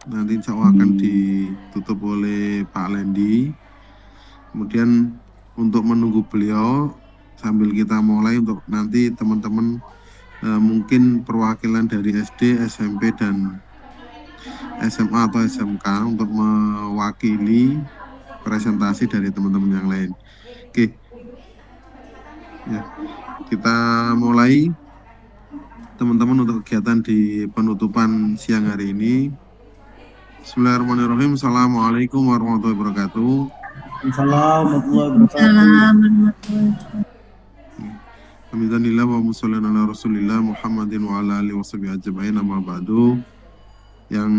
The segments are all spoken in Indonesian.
nanti insya Allah akan ditutup oleh Pak Lendi. Kemudian untuk menunggu beliau sambil kita mulai untuk nanti teman-teman mungkin perwakilan dari SD, SMP, dan SMA atau SMK untuk mewakili presentasi dari teman-teman yang lain. Oke, ya kita mulai teman-teman untuk kegiatan di penutupan siang hari ini. Bismillahirrahmanirrahim. Assalamualaikum warahmatullahi wabarakatuh. Assalamualaikum warahmatullahi Salam wabarakatuh. warahmatullahi Alhamdulillah wa musholli ala Rasulillah Muhammadin wa ala alihi washabihi ajma'in amma ba'du. Yang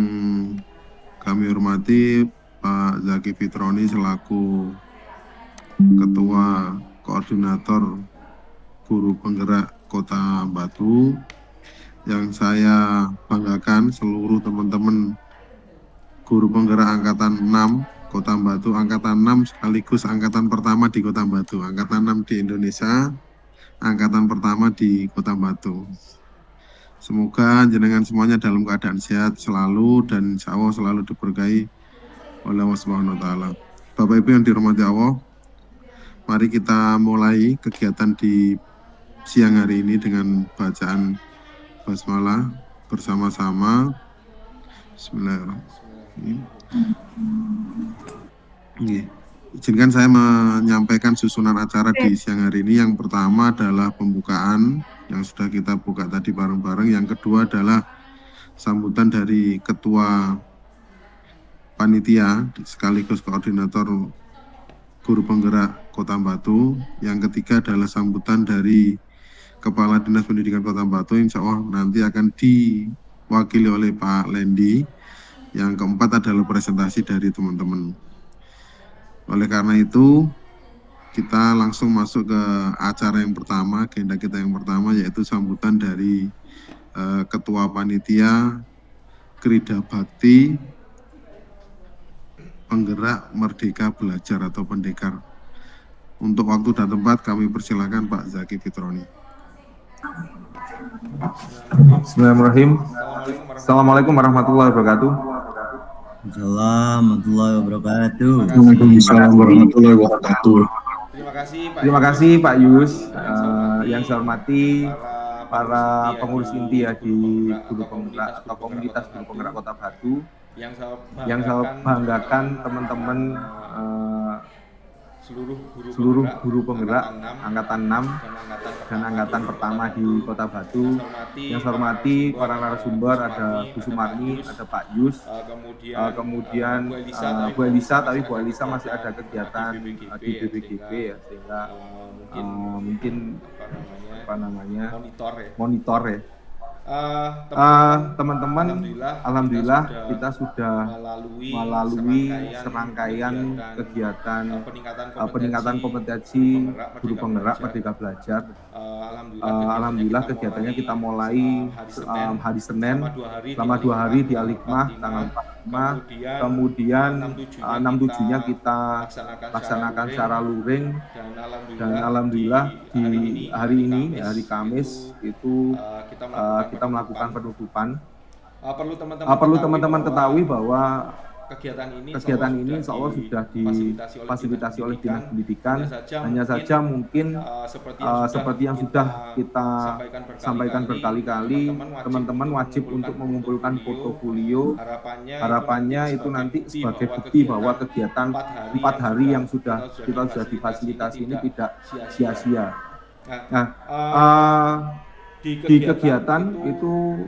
kami hormati Pak Zaki Fitroni selaku Ketua Koordinator Guru Penggerak Kota Batu. Yang saya banggakan seluruh teman-teman guru penggerak angkatan 6 Kota Batu, angkatan 6 sekaligus angkatan pertama di Kota Batu, angkatan 6 di Indonesia, angkatan pertama di Kota Batu. Semoga jenengan semuanya dalam keadaan sehat selalu dan insya Allah selalu diberkahi oleh Allah Subhanahu wa Ta'ala. Bapak Ibu yang dirahmati Allah, mari kita mulai kegiatan di siang hari ini dengan bacaan basmalah bersama-sama. Bismillahirrahmanirrahim. Izinkan saya menyampaikan susunan acara di siang hari ini. Yang pertama adalah pembukaan yang sudah kita buka tadi bareng-bareng. Yang kedua adalah sambutan dari Ketua Panitia sekaligus Koordinator Guru Penggerak Kota Batu. Yang ketiga adalah sambutan dari Kepala Dinas Pendidikan Kota Batu, insya Allah nanti akan diwakili oleh Pak Lendi. Yang keempat adalah presentasi dari teman-teman. Oleh karena itu, kita langsung masuk ke acara yang pertama, agenda kita yang pertama, yaitu sambutan dari Ketua Panitia Krida Bakti Penggerak Merdeka Belajar atau Pendekar. Untuk waktu dan tempat kami persilakan Pak Zaki Fitroni. Bismillahirrahmanirrahim. Assalamualaikum warahmatullahi wabarakatuh. Assalamualaikum warahmatullahi wabarakatuh. Waalaikumsalam warahmatullahi wabarakatuh. Terima kasih Pak Yus. Yang saya hormati para pengurus inti ya di Guru Penggerak atau komunitas Guru Penggerak Kota Batu. Yang saya banggakan teman-teman seluruh guru penggerak angkatan 6 dan angkatan pertama di Kota Batu. Yang saya hormati para narasumber, ada Bu Sumarni, ada Pak Yus, kemudian Bu Elisa, tapi Bu Elisa masih ada kegiatan di BPGB ya, sehingga mungkin monitor ya. Teman-teman, alhamdulillah kita sudah melalui serangkaian kegiatan peningkatan kompetensi guru penggerak Merdeka Belajar. Alhamdulillah kegiatannya kita mulai hari Senin selama 2 hari di Al-Hikmah tanggal 45, kemudian 6-7-nya kita laksanakan secara luring, dan alhamdulillah di hari ini, hari Kamis itu kita melakukan penutupan. Perlu teman-teman ketahui bahwa kegiatan ini insya Allah sudah difasilitasi oleh Dinas Pendidikan. Hanya saja mungkin seperti yang sudah kita sampaikan berkali-kali, teman-teman wajib untuk mengumpulkan portofolio. Harapannya itu nanti sebagai bukti bahwa kegiatan 4 hari yang kita sudah difasilitasi ini tidak sia-sia. Nah, di kegiatan itu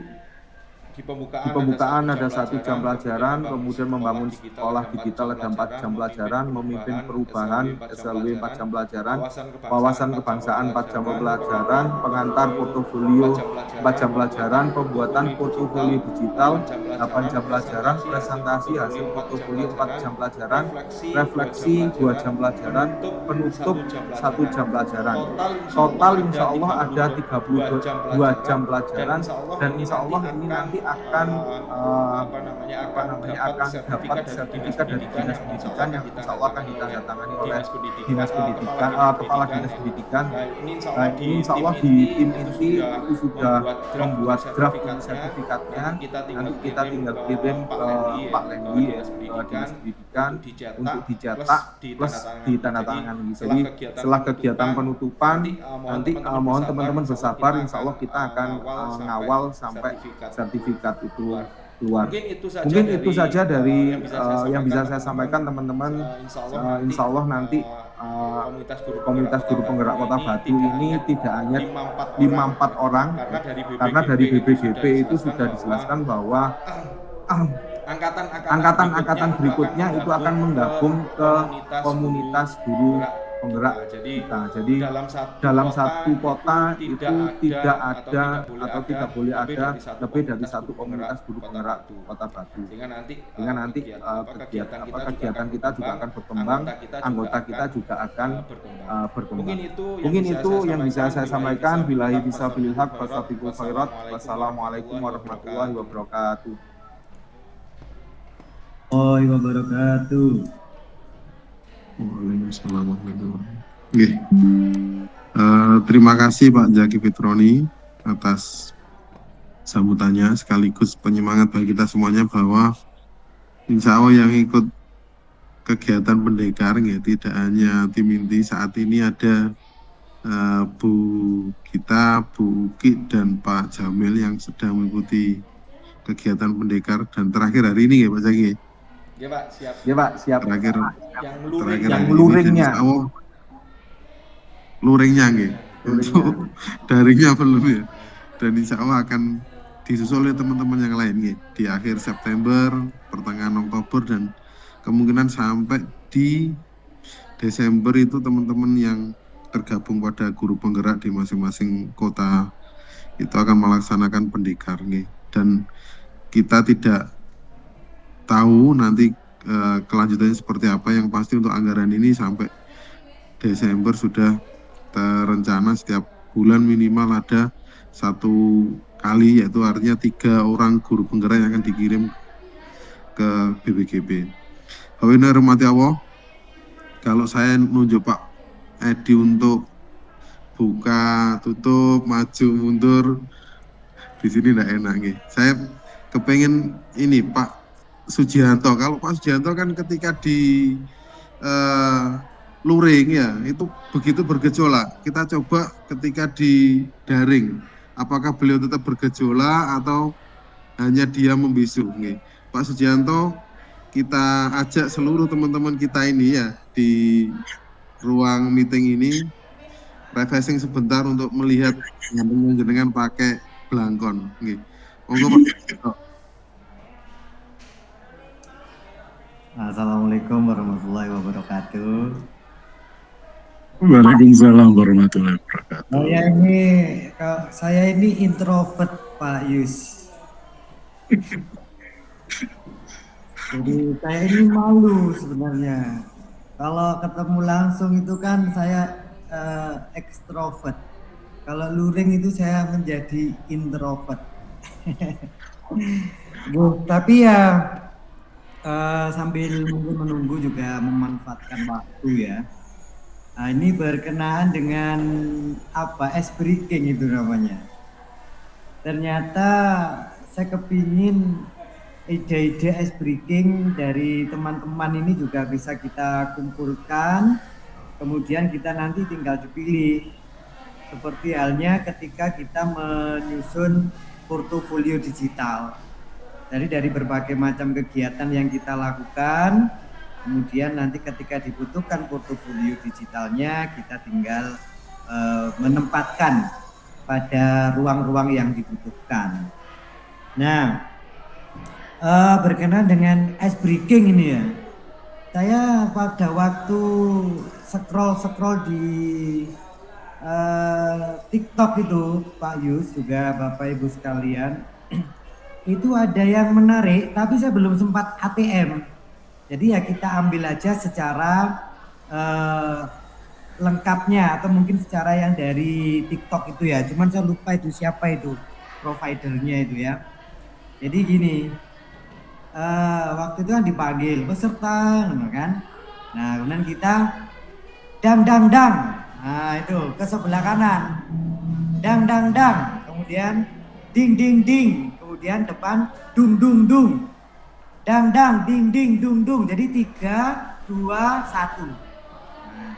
di pembukaan ada 1 jam pelajaran, kemudian membangun sekolah digital ada 4 jam pelajaran, memimpin perubahan SLW 4 jam pelajaran, wawasan kebangsaan 4 jam pelajaran, pengantar portofolio 4 jam pelajaran, pembuatan portofolio digital 8 jam pelajaran, presentasi hasil portofolio 4 jam pelajaran, refleksi 2 jam pelajaran, penutup 1 jam pelajaran. Total insya Allah ada 32 jam pelajaran, dan insya Allah ini nanti akan akan dapat sertifikat dari dinas pendidikan yang insya Allah akan ditandatangani oleh dinas pendidikan, kepala dinas pendidikan. Nah, ini insya Allah di tim inti itu sudah membuat draft sertifikatnya. Nanti kita tinggal kirim ke Pak Lendi ya, ke dinas pendidikan untuk dicetak plus ditandatangani. Jadi setelah kegiatan penutupan nanti mohon teman-teman bersabar, insya Allah kita akan ngawal sampai sertifikat itu keluar. Mungkin itu saja dari yang bisa saya sampaikan teman-teman. Insya Allah nanti komunitas guru penggerak Kota Batu ini tidak hanya 5-4 orang, karena dari BPGP itu sudah dijelaskan bahwa angkatan berikutnya itu akan menggabung ke komunitas guru penggerak kita. Jadi dalam satu kota itu tidak ada atau tidak boleh ada lebih dari satu komunitas guru penggerak Kota Batu. Sehingga nanti kegiatan kita juga akan berkembang, anggota kita juga akan berkembang. Mungkin itu yang bisa saya sampaikan. Billahi fisabilil haq wasabiqul khairat. Wassalamualaikum warahmatullahi wabarakatuh. Wabarakatuh. Waalaikumsalam warahmatullahi wabarakatuh. Terima kasih Pak Zaki Fitroni atas sambutannya, sekaligus penyemangat bagi kita semuanya bahwa insya Allah yang ikut kegiatan pendekar tidak hanya tim inti. Saat ini ada Bu Gita, Bu Uki, dan Pak Jamil yang sedang mengikuti kegiatan pendekar. Dan terakhir hari ini ya Pak Zaki. Ya Pak, siap. Ya Pak, siap. Terakhir yang luringnya. Luringnya untuk daringnya belum ya. Dan insya Allah akan disusul oleh teman-teman yang lain di akhir September, pertengahan Oktober, dan kemungkinan sampai di Desember itu teman-teman yang tergabung pada guru penggerak di masing-masing kota itu akan melaksanakan pendekar dan kita tidak tahu nanti kelanjutannya seperti apa. Yang pasti untuk anggaran ini sampai Desember sudah terencana setiap bulan minimal ada satu kali, yaitu artinya 3 orang guru penggerak yang akan dikirim ke BPGB. Hadirin rahmati Allah, kalau saya nunjuk Pak Edi untuk buka, tutup, maju, mundur, di sini tidak enak Saya kepengen ini Pak Sujianto. Kalau Pak Sujianto kan ketika di luring ya itu begitu bergejolak. Kita coba ketika di daring, apakah beliau tetap bergejolak atau hanya dia membisu Pak Sujianto, kita ajak seluruh teman-teman kita ini ya di ruang meeting ini refreshing sebentar untuk melihat dengan pakai belangkon monggo Pak. Assalamualaikum warahmatullahi wabarakatuh. Waalaikumsalam warahmatullahi wabarakatuh. Saya ini introvert Pak Yus. Jadi saya ini malu sebenarnya. Kalau ketemu langsung itu kan saya ekstrovert. Kalau luring itu saya menjadi introvert. Tapi ya sambil menunggu juga memanfaatkan waktu ya. Nah, ini berkenaan dengan ice breaking itu namanya. Ternyata saya kepingin ide-ide ice breaking dari teman-teman ini juga bisa kita kumpulkan, kemudian kita nanti tinggal dipilih. Seperti halnya ketika kita menyusun portofolio digital. Jadi dari berbagai macam kegiatan yang kita lakukan, kemudian nanti ketika dibutuhkan portofolio digitalnya, kita tinggal menempatkan pada ruang-ruang yang dibutuhkan. Nah, berkenaan dengan ice breaking ini ya, saya pada waktu scroll di TikTok itu, Pak Yus, juga Bapak Ibu sekalian, itu ada yang menarik, tapi saya belum sempat ATM. Jadi ya kita ambil aja secara lengkapnya atau mungkin secara yang dari TikTok itu ya. Cuman saya lupa itu siapa itu providernya itu ya. Jadi gini, waktu itu kan dipanggil peserta, kan? Nah, kemudian kita dang dang dang. Nah, itu ke sebelah kanan. Dang dang dang. Kemudian ding ding ding. Kemudian depan dung dung dung. Dang dang ding ding dung dung. Jadi 3, 2, 1. Nah,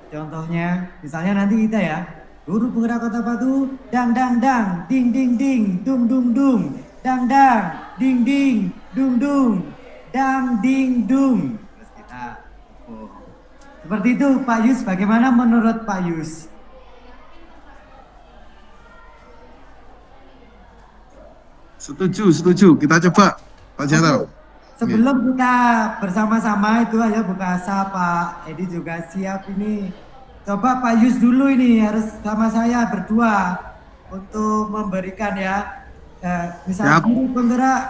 contohnya misalnya nanti kita ya, guru penggerak Kota Batu, dang dang dang, ding ding ding, dung dung dung, dang dang, ding ding, dung dung, dang ding dung. Terus kita tepuk. Seperti itu Pak Yus, bagaimana menurut Pak Yus? Setuju. Kita coba, Pak Janto. Sebelum kita bersama-sama itu aja buka asa, Pak Edi juga siap ini. Coba Pak Yus dulu ini harus sama saya berdua untuk memberikan ya. Misalnya guru penggerak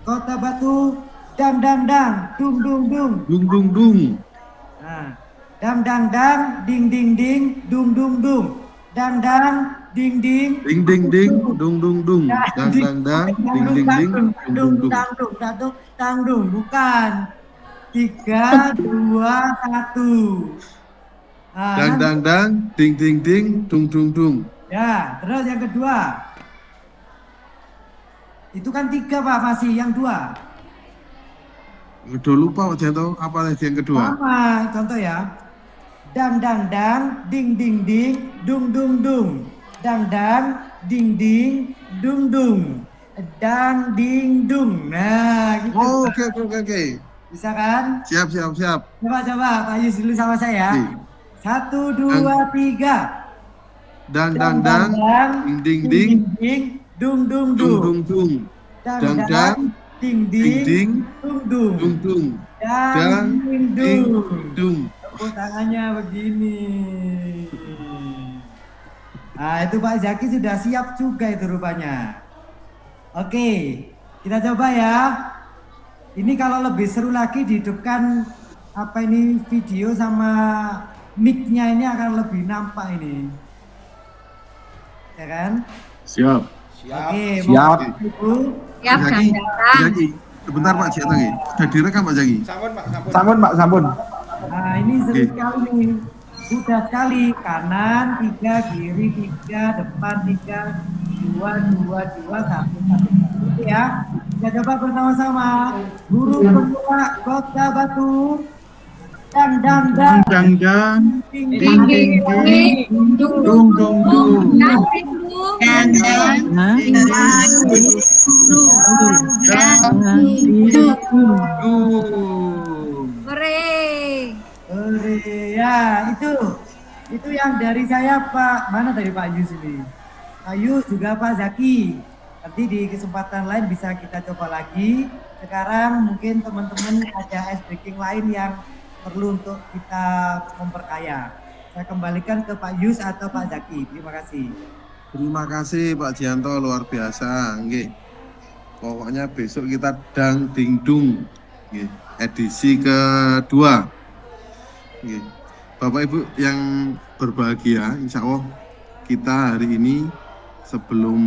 Kota Batu, dang dang dang, dung dung dung. Dung dung dung. Nah, dang dang dang, ding ding ding, dung dung dung. Dang dang, ding ding, ding ding ding, dung dung dung. Dang dang dang, ding ding ding, dung dung dung. Tangdung, bukan. 3, 2, 1. Nah, Dang dang dang, ding ding ding, dung dung dung. ya, terus yang kedua. Itu kan 3 Pak, masih yang 2. Udah lupa Pak Janto, apa lagi yang kedua? Sama, contoh ya. Dang dang dang, ding ding ding, dung dung dung. Dang dang, ding ding, dung dung. Dang ding dung. Nah, gitu. Oh, oke. Bisa kan? Siap. Coba Pak Yus dulu sama saya. 1, 2, 3. Dang dang dang, ding ding ding, dung dung dung dung. dung. Dang dang, ding ding, dung dung. Dang ding dung. Tepuk tangannya begini. Nah, itu Pak Zaki sudah siap juga itu rupanya. Oke, kita coba ya. Ini kalau lebih seru lagi dihidupkan apa ini video sama mic-nya ini akan lebih nampak ini. Ya kan? Siap. Oke, Siap. Ibu. Siap, Jaki, Kang. Jaki, sebentar Pak Janto nih. Sudah direkam Pak Jaki? Sampun Pak, sampun. Nah, ini seru sekali nih. Sudah sekali. Kanan 3, kiri 3, depan 3, 2, 1. Oke ya. Kita coba bersama-sama. Guru penggerak Kota Batu. Dang dang dang. Dang dang, Ding Ding ding ding, dung dung dung, dang ding dung, dang dang, ding ding dung, dang ding dung. Hore. Oke, ya itu yang dari saya Pak. Mana dari Pak Yus ini? Pak Yus juga Pak Zaki. Nanti di kesempatan lain bisa kita coba lagi. Sekarang mungkin teman-teman ada ice breaking lain yang perlu untuk kita memperkaya. Saya kembalikan ke Pak Yus atau Pak Zaki. Terima kasih. Terima kasih Pak Janto, luar biasa. Nggih. Pokoknya besok kita dang ding dung. Nggih. Edisi kedua. Nggih. Bapak Ibu yang berbahagia, insya Allah kita hari ini sebelum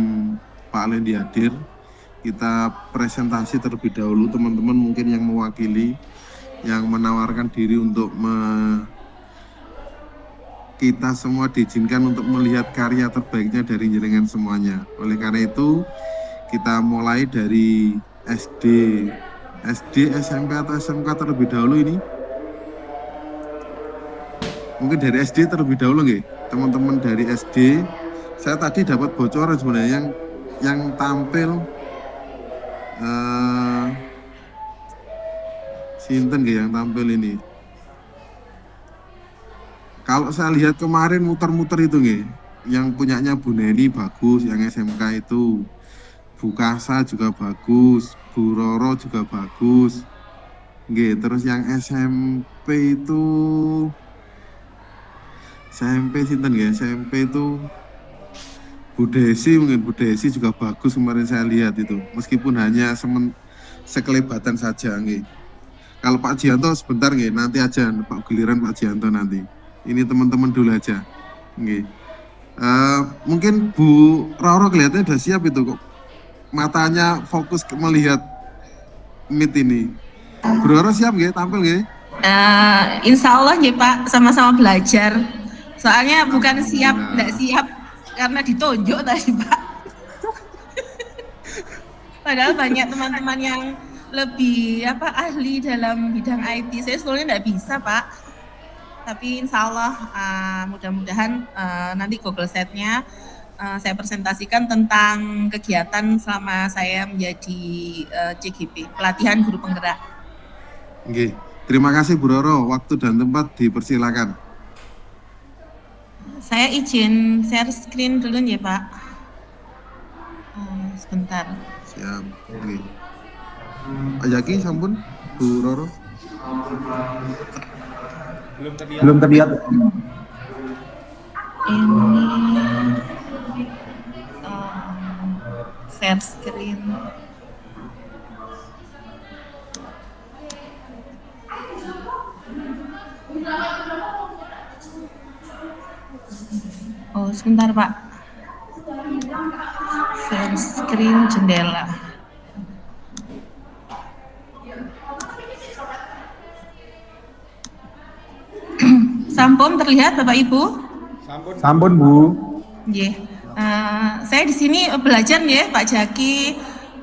Pak Lendi hadir, kita presentasi terlebih dahulu teman-teman mungkin yang mewakili, yang menawarkan diri untuk kita semua diizinkan untuk melihat karya terbaiknya dari jenengan semuanya. Oleh karena itu kita mulai dari SD, SMP atau SMK terlebih dahulu ini. Mungkin dari SD terlebih dahulu nggih, teman-teman dari SD. Saya tadi dapat bocoran sebenarnya yang tampil sinten nggih yang tampil ini. Kalau saya lihat kemarin muter-muter itu nggih, yang punyanya Bu Neni bagus, yang SMK itu. Bu Kasa juga bagus, Bu Roro juga bagus. Nggih, terus yang SMP itu sinten nggih? SMP itu Bu Desi, mungkin Bu Desi juga bagus kemarin saya lihat itu. Meskipun hanya sekelebatan saja nggih. Kalau Pak Jianto sebentar nggih, nanti aja Pak giliran Pak Jianto nanti. Ini teman-teman dulu aja. Nggih. Mungkin Bu Roro kelihatannya udah siap itu kok. matanya fokus melihat Meet ini. Bu Roro siap nggih tampil nggih? Insya Allah ya Pak, sama-sama belajar. Soalnya bukan siap, tidak siap karena ditunjuk tadi Pak. Padahal banyak teman-teman yang lebih ahli dalam bidang IT. Saya sebetulnya tidak bisa Pak. Tapi insya Allah mudah-mudahan nanti Google Set-nya saya presentasikan tentang kegiatan selama saya menjadi CGP, pelatihan guru penggerak. Nggih. Terima kasih Bu Roro, waktu dan tempat dipersilakan. Saya izin share screen dulu ya Pak. Sebentar. Siap. Nggih. Ayaki sampun Bu Roro. Belum terlihat. Ini share screen. Oh, sebentar Pak. Share screen jendela. Sampun terlihat Bapak Ibu? Sampun Bu. Yeah. Saya di sini belajar ya Pak Jaki,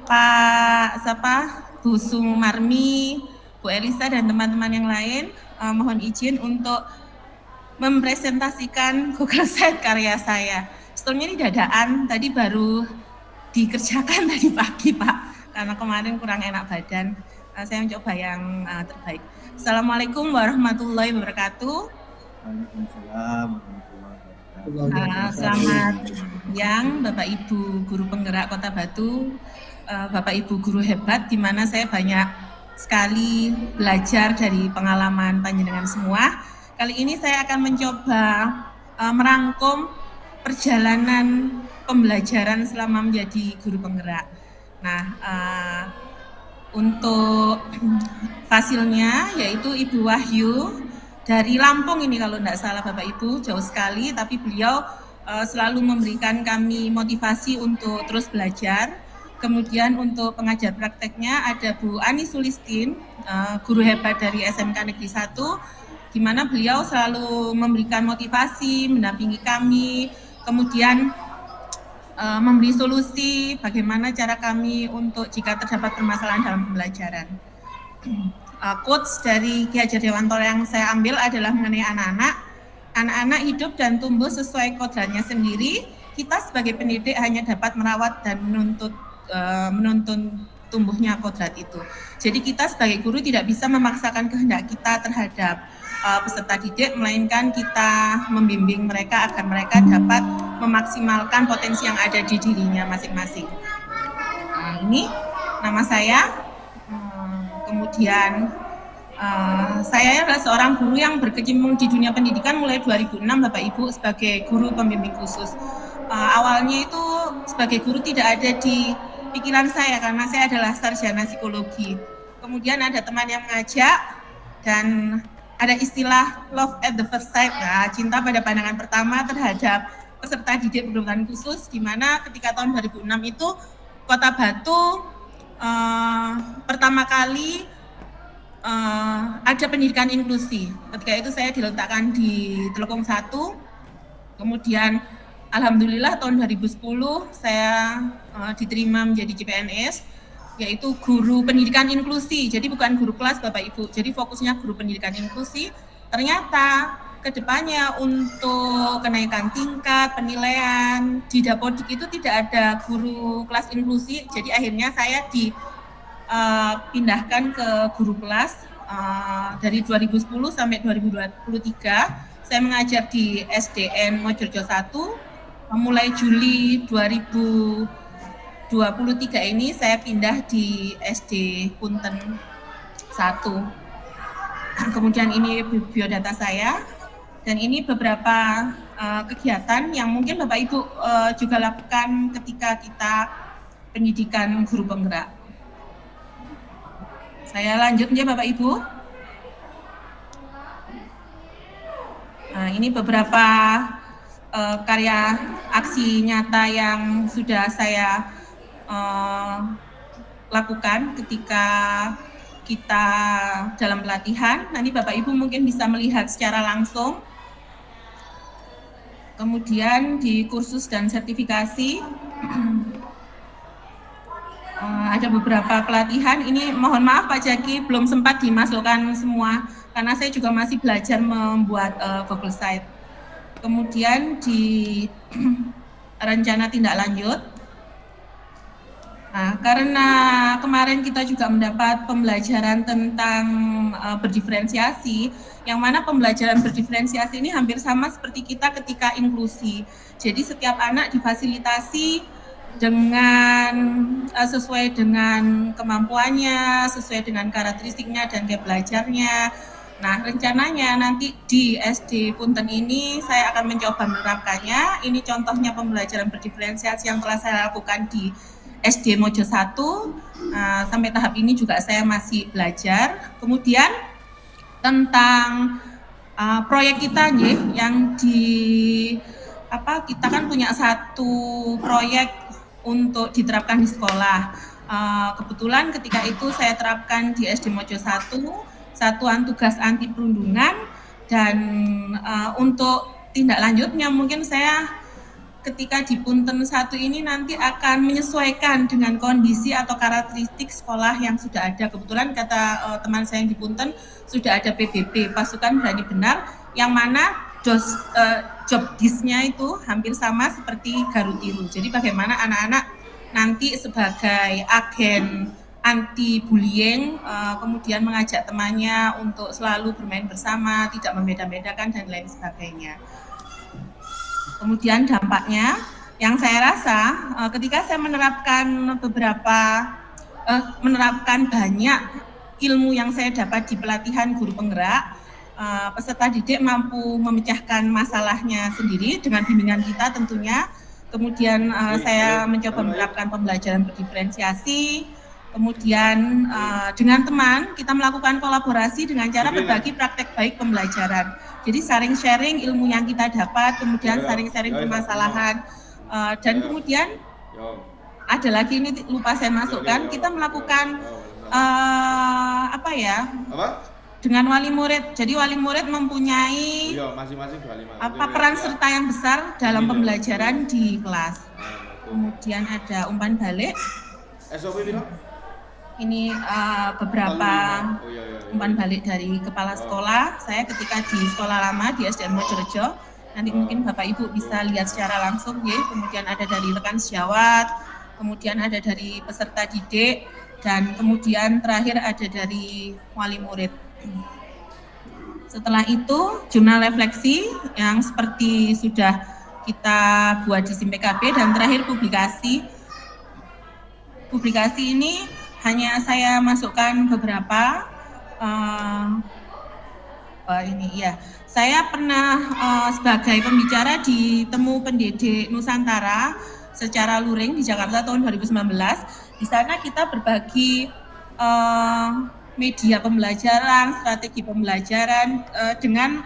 Pak Bu Sumarmi, Bu Elisa dan teman-teman yang lain. Mohon izin untuk mempresentasikan Google Set karya saya. Sebetulnya ini dadaan, tadi baru dikerjakan tadi pagi Pak, karena kemarin kurang enak badan. Saya mencoba yang terbaik. Assalamualaikum warahmatullahi wabarakatuh. Waalaikumsalam warahmatullahi wabarakatuh. Selamat siang Bapak Ibu Guru Penggerak Kota Batu, Bapak Ibu guru hebat, di mana saya banyak sekali belajar dari pengalaman panjenengan semua. Kali ini saya akan mencoba merangkum perjalanan pembelajaran selama menjadi guru penggerak. Nah, untuk hasilnya yaitu Ibu Wahyu dari Lampung ini kalau tidak salah Bapak Ibu, jauh sekali, tapi beliau selalu memberikan kami motivasi untuk terus belajar. Kemudian untuk pengajar prakteknya ada Bu Ani Sulistin, guru hebat dari SMK Negeri 1, di mana beliau selalu memberikan motivasi, mendampingi kami, kemudian memberi solusi bagaimana cara kami untuk jika terdapat permasalahan dalam pembelajaran. Quotes dari Ki Hajar Dewantoro yang saya ambil adalah mengenai anak-anak. Anak-anak hidup dan tumbuh sesuai kodratnya sendiri. Kita sebagai pendidik hanya dapat merawat dan menuntun tumbuhnya kodrat itu. Jadi kita sebagai guru tidak bisa memaksakan kehendak kita terhadap peserta didik, melainkan kita membimbing mereka agar mereka dapat memaksimalkan potensi yang ada di dirinya masing-masing. Ini nama saya. Kemudian saya adalah seorang guru yang berkecimpung di dunia pendidikan mulai 2006 Bapak Ibu sebagai guru pembimbing khusus. Awalnya itu sebagai guru tidak ada di pikiran saya karena saya adalah sarjana psikologi. Kemudian ada teman yang mengajak dan ada istilah love at the first sight, cinta pada pandangan pertama terhadap peserta didik berkebutuhan khusus, di mana ketika tahun 2006 itu Kota Batu pertama kali ada pendidikan inklusi. Ketika itu saya diletakkan di Telkom 1, kemudian alhamdulillah tahun 2010 saya diterima menjadi CPNS, yaitu guru pendidikan inklusi. Jadi bukan guru kelas Bapak Ibu, jadi fokusnya guru pendidikan inklusi. Ternyata kedepannya untuk kenaikan tingkat penilaian di Dapodik itu tidak ada guru kelas inklusi, jadi akhirnya saya dipindahkan ke guru kelas. Dari 2010 sampai 2023 saya mengajar di SDN Mojorejo 1. Mulai Juli 2023 ini saya pindah di SD Punten 1. Kemudian ini biodata saya, dan ini beberapa kegiatan yang mungkin Bapak Ibu juga lakukan ketika kita pendidikan guru penggerak. Saya lanjut ya Bapak Ibu. Nah, ini beberapa karya aksi nyata yang sudah saya lakukan ketika kita dalam pelatihan. Nanti Bapak Ibu mungkin bisa melihat secara langsung. Kemudian di kursus dan sertifikasi ada beberapa pelatihan. Ini mohon maaf Pak Jaki belum sempat dimasukkan semua karena saya juga masih belajar membuat Google Site. Kemudian di rencana tindak lanjut. Nah, karena kemarin kita juga mendapat pembelajaran tentang berdiferensiasi, yang mana pembelajaran berdiferensiasi ini hampir sama seperti kita ketika inklusi. Jadi setiap anak difasilitasi dengan sesuai dengan kemampuannya, sesuai dengan karakteristiknya dan gaya belajarnya. Nah, rencananya nanti di SD Punten ini saya akan mencoba menerapkannya. Ini contohnya pembelajaran berdiferensiasi yang telah saya lakukan di SD Mojo 1. Sampai tahap ini juga saya masih belajar. Kemudian tentang proyek kita yang kita kan punya satu proyek untuk diterapkan di sekolah. Kebetulan ketika itu saya terapkan di SD Mojo 1, satuan tugas anti perundungan, dan untuk tindak lanjutnya mungkin saya ketika di Punten 1 ini nanti akan menyesuaikan dengan kondisi atau karakteristik sekolah yang sudah ada. Kebetulan kata teman saya yang di Punten sudah ada PBB, Pasukan Berani Benar, yang mana job disk-nya itu hampir sama seperti Garutiru. Jadi bagaimana anak-anak nanti sebagai agen anti bullying, kemudian mengajak temannya untuk selalu bermain bersama, tidak membeda-bedakan dan lain sebagainya. Kemudian dampaknya yang saya rasa ketika saya menerapkan banyak ilmu yang saya dapat di pelatihan guru penggerak, peserta didik mampu memecahkan masalahnya sendiri dengan bimbingan kita tentunya. Kemudian saya mencoba menerapkan pembelajaran berdiferensiasi. Kemudian dengan teman kita melakukan kolaborasi dengan cara berbagi praktek baik pembelajaran. Jadi sharing ilmu yang kita dapat, kemudian sharing permasalahan, dan kemudian ada lagi ini lupa saya masukkan, kita melakukan dengan wali murid. Jadi wali murid mempunyai peran serta yang besar dalam pembelajaran di kelas. Kemudian ada umpan balik. Ini beberapa umpan balik dari kepala sekolah saya ketika di sekolah lama di SDN Mojorejo. Nanti mungkin Bapak Ibu bisa lihat secara langsung ya. Kemudian ada dari rekan sejawat, kemudian ada dari peserta didik, dan kemudian terakhir ada dari wali murid. Setelah itu jurnal refleksi yang seperti sudah kita buat di SIM PKB, dan terakhir publikasi. Publikasi ini hanya saya masukkan beberapa. Saya pernah sebagai pembicara di Temu Pendidik Nusantara secara luring di Jakarta tahun 2019. Di sana kita berbagi media pembelajaran, strategi pembelajaran dengan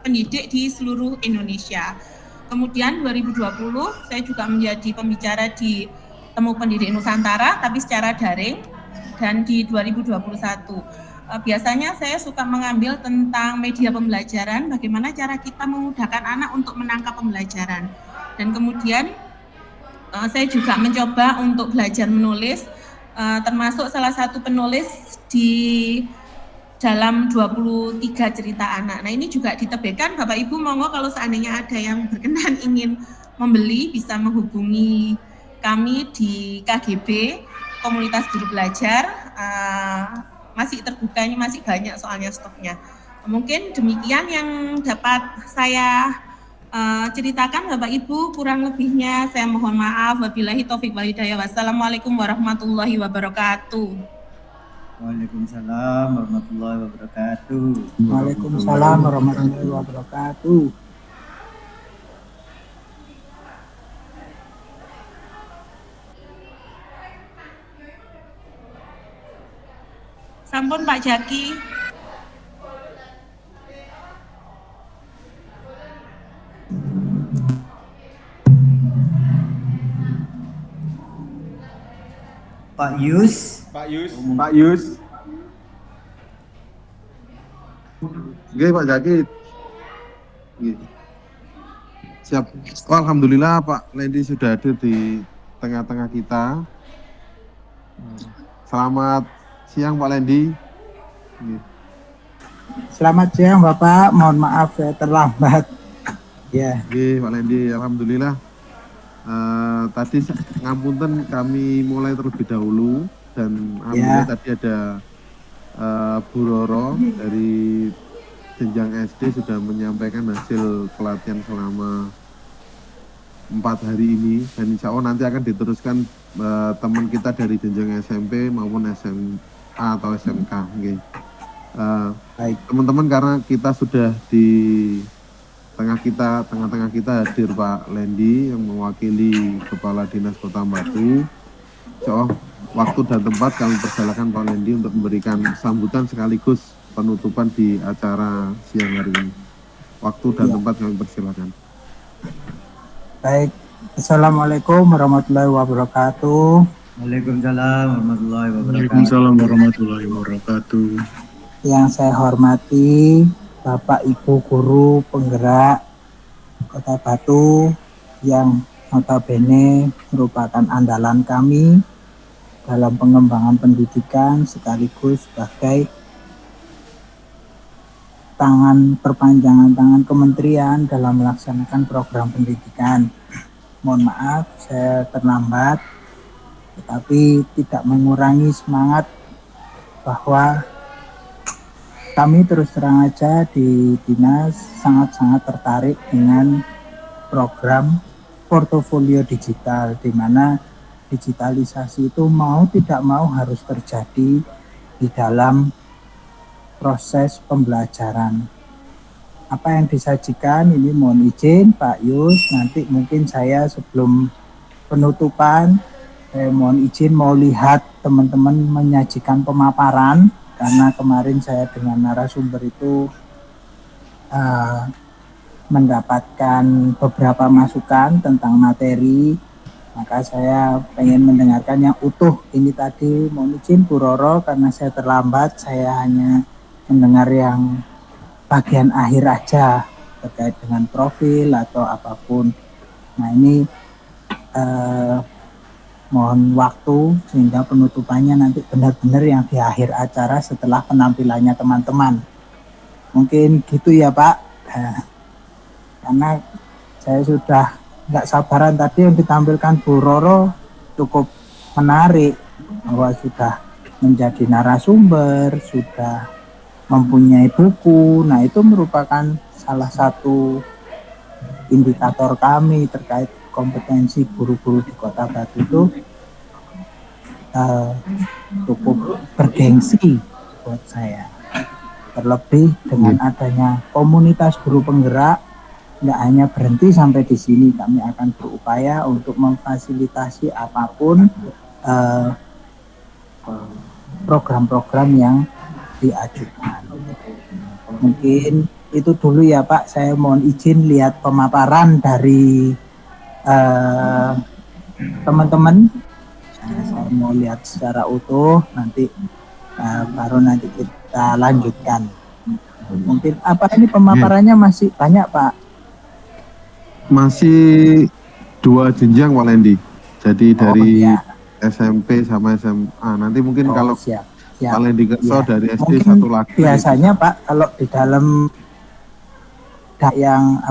pendidik di seluruh Indonesia. Kemudian 2020 saya juga menjadi pembicara di Temu Pendidik Nusantara tapi secara daring, dan di 2021 biasanya saya suka mengambil tentang media pembelajaran, bagaimana cara kita memudahkan anak untuk menangkap pembelajaran. Dan kemudian saya juga mencoba untuk belajar menulis, termasuk salah satu penulis di dalam 23 cerita anak. Nah, ini juga diterbitkan. Bapak Ibu monggo kalau seandainya ada yang berkenan ingin membeli bisa menghubungi kami di KGB, Komunitas Guru Belajar. Masih terbuka, ini masih banyak soalnya stoknya. Mungkin demikian yang dapat saya ceritakan Bapak Ibu, kurang lebihnya saya mohon maaf. Wabillahi taufik wal hidayah. Wassalamualaikum warahmatullahi wabarakatuh. Waalaikumsalam warahmatullahi wabarakatuh. Waalaikumsalam warahmatullahi wabarakatuh. Sampun Pak Jaki. Pak Yus. Pak Yus. Oke Pak Jakit. Oke. Siap. Oh, alhamdulillah Pak Lendi sudah hadir di tengah-tengah kita. Selamat siang Pak Lendi. Oke. Selamat siang Bapak, mohon maaf saya terlambat. Ya. Oke Pak Lendi, alhamdulillah. Tadi ngapunten kami mulai terlebih dahulu dan alhamdulillah tadi ada Bu Roro dari jenjang SD sudah menyampaikan hasil pelatihan selama 4 hari ini dan insya Allah nanti akan diteruskan teman kita dari jenjang SMP maupun SMA atau SMK. Okay. Baik. Teman-teman, karena kita sudah di tengah-tengah kita hadir Pak Lendi yang mewakili Kepala Dinas Kota Batu. Insya Allah waktu dan tempat kami persilakan Pak Lendi untuk memberikan sambutan sekaligus penutupan di acara siang hari ini. Waktu dan tempat kami persilakan. Baik, Assalamualaikum warahmatullahi wabarakatuh. Waalaikumsalam warahmatullahi wabarakatuh. Waalaikumsalam warahmatullahi wabarakatuh. Yang saya hormati Bapak Ibu Guru Penggerak Kota Batu yang notabene merupakan andalan kami dalam pengembangan pendidikan sekaligus sebagai perpanjangan tangan kementerian dalam melaksanakan program pendidikan. Mohon maaf saya terlambat, tetapi tidak mengurangi semangat bahwa kami terus terang aja di dinas sangat-sangat tertarik dengan program portofolio digital, di mana digitalisasi itu mau tidak mau harus terjadi di dalam proses pembelajaran. Apa yang disajikan ini mohon izin Pak Yus, nanti mungkin saya sebelum penutupan saya mohon izin mau lihat teman-teman menyajikan pemaparan, karena kemarin saya dengan narasumber itu mendapatkan beberapa masukan tentang materi, maka saya pengen mendengarkan yang utuh ini tadi. Mohon izin Bu Roro karena saya terlambat, saya hanya mendengar yang bagian akhir aja terkait dengan profil atau apapun. Nah ini mohon waktu sehingga penutupannya nanti benar-benar yang di akhir acara setelah penampilannya teman-teman. Mungkin gitu ya Pak. Karena saya sudah nggak sabaran, tadi yang ditampilkan Bu Roro cukup menarik, bahwa sudah menjadi narasumber, sudah mempunyai buku. Nah itu merupakan salah satu indikator kami terkait kompetensi guru-guru di Kota Batu itu cukup bergengsi buat saya. Terlebih dengan adanya komunitas guru penggerak, nggak hanya berhenti sampai di sini, kami akan berupaya untuk memfasilitasi apapun program-program yang diajukan. Mungkin itu dulu ya Pak, saya mohon izin lihat pemaparan dari teman-teman. Saya mau lihat secara utuh, nanti baru nanti kita lanjutkan. Mungkin apa ini pemaparannya masih banyak Pak? Masih 2 jenjang Pak Lendi. Jadi dari SMP sama SMA. Nanti mungkin kalau siap. Pak Lendi Kerso dari SD mungkin satu lagi. Biasanya Pak kalau di dalam yang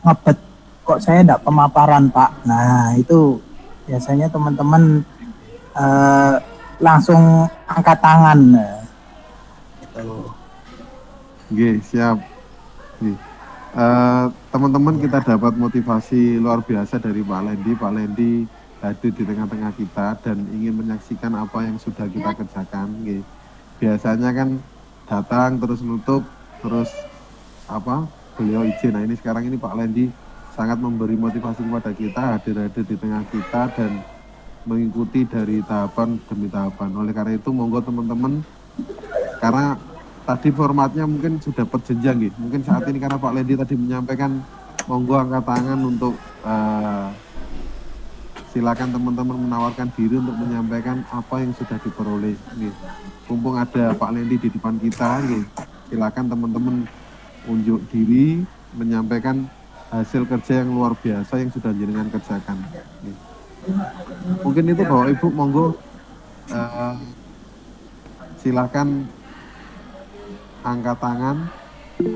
ngebet kok saya enggak pemaparan Pak. Nah itu biasanya teman-teman langsung angkat tangan. Oke, siap. Teman-teman, kita dapat motivasi luar biasa dari Pak Lendi. Pak Lendi hadir di tengah-tengah kita dan ingin menyaksikan apa yang sudah kita kerjakan. Biasanya kan datang terus nutup, terus beliau izin. Nah ini sekarang ini Pak Lendi sangat memberi motivasi kepada kita, hadir di tengah kita dan mengikuti dari tahapan demi tahapan. Oleh karena itu monggo teman-teman, karena tadi formatnya mungkin sudah berjenjang mungkin saat ini karena Pak Lendi tadi menyampaikan monggo angkat tangan untuk silakan teman-teman menawarkan diri untuk menyampaikan apa yang sudah diperoleh. Nih, mumpung ada Pak Lendi di depan kita, nih, silakan teman-teman unjuk diri menyampaikan hasil kerja yang luar biasa yang sudah jenengan kerjakan. Nih. Mungkin itu Bapak Ibu, monggo silakan angkat tangan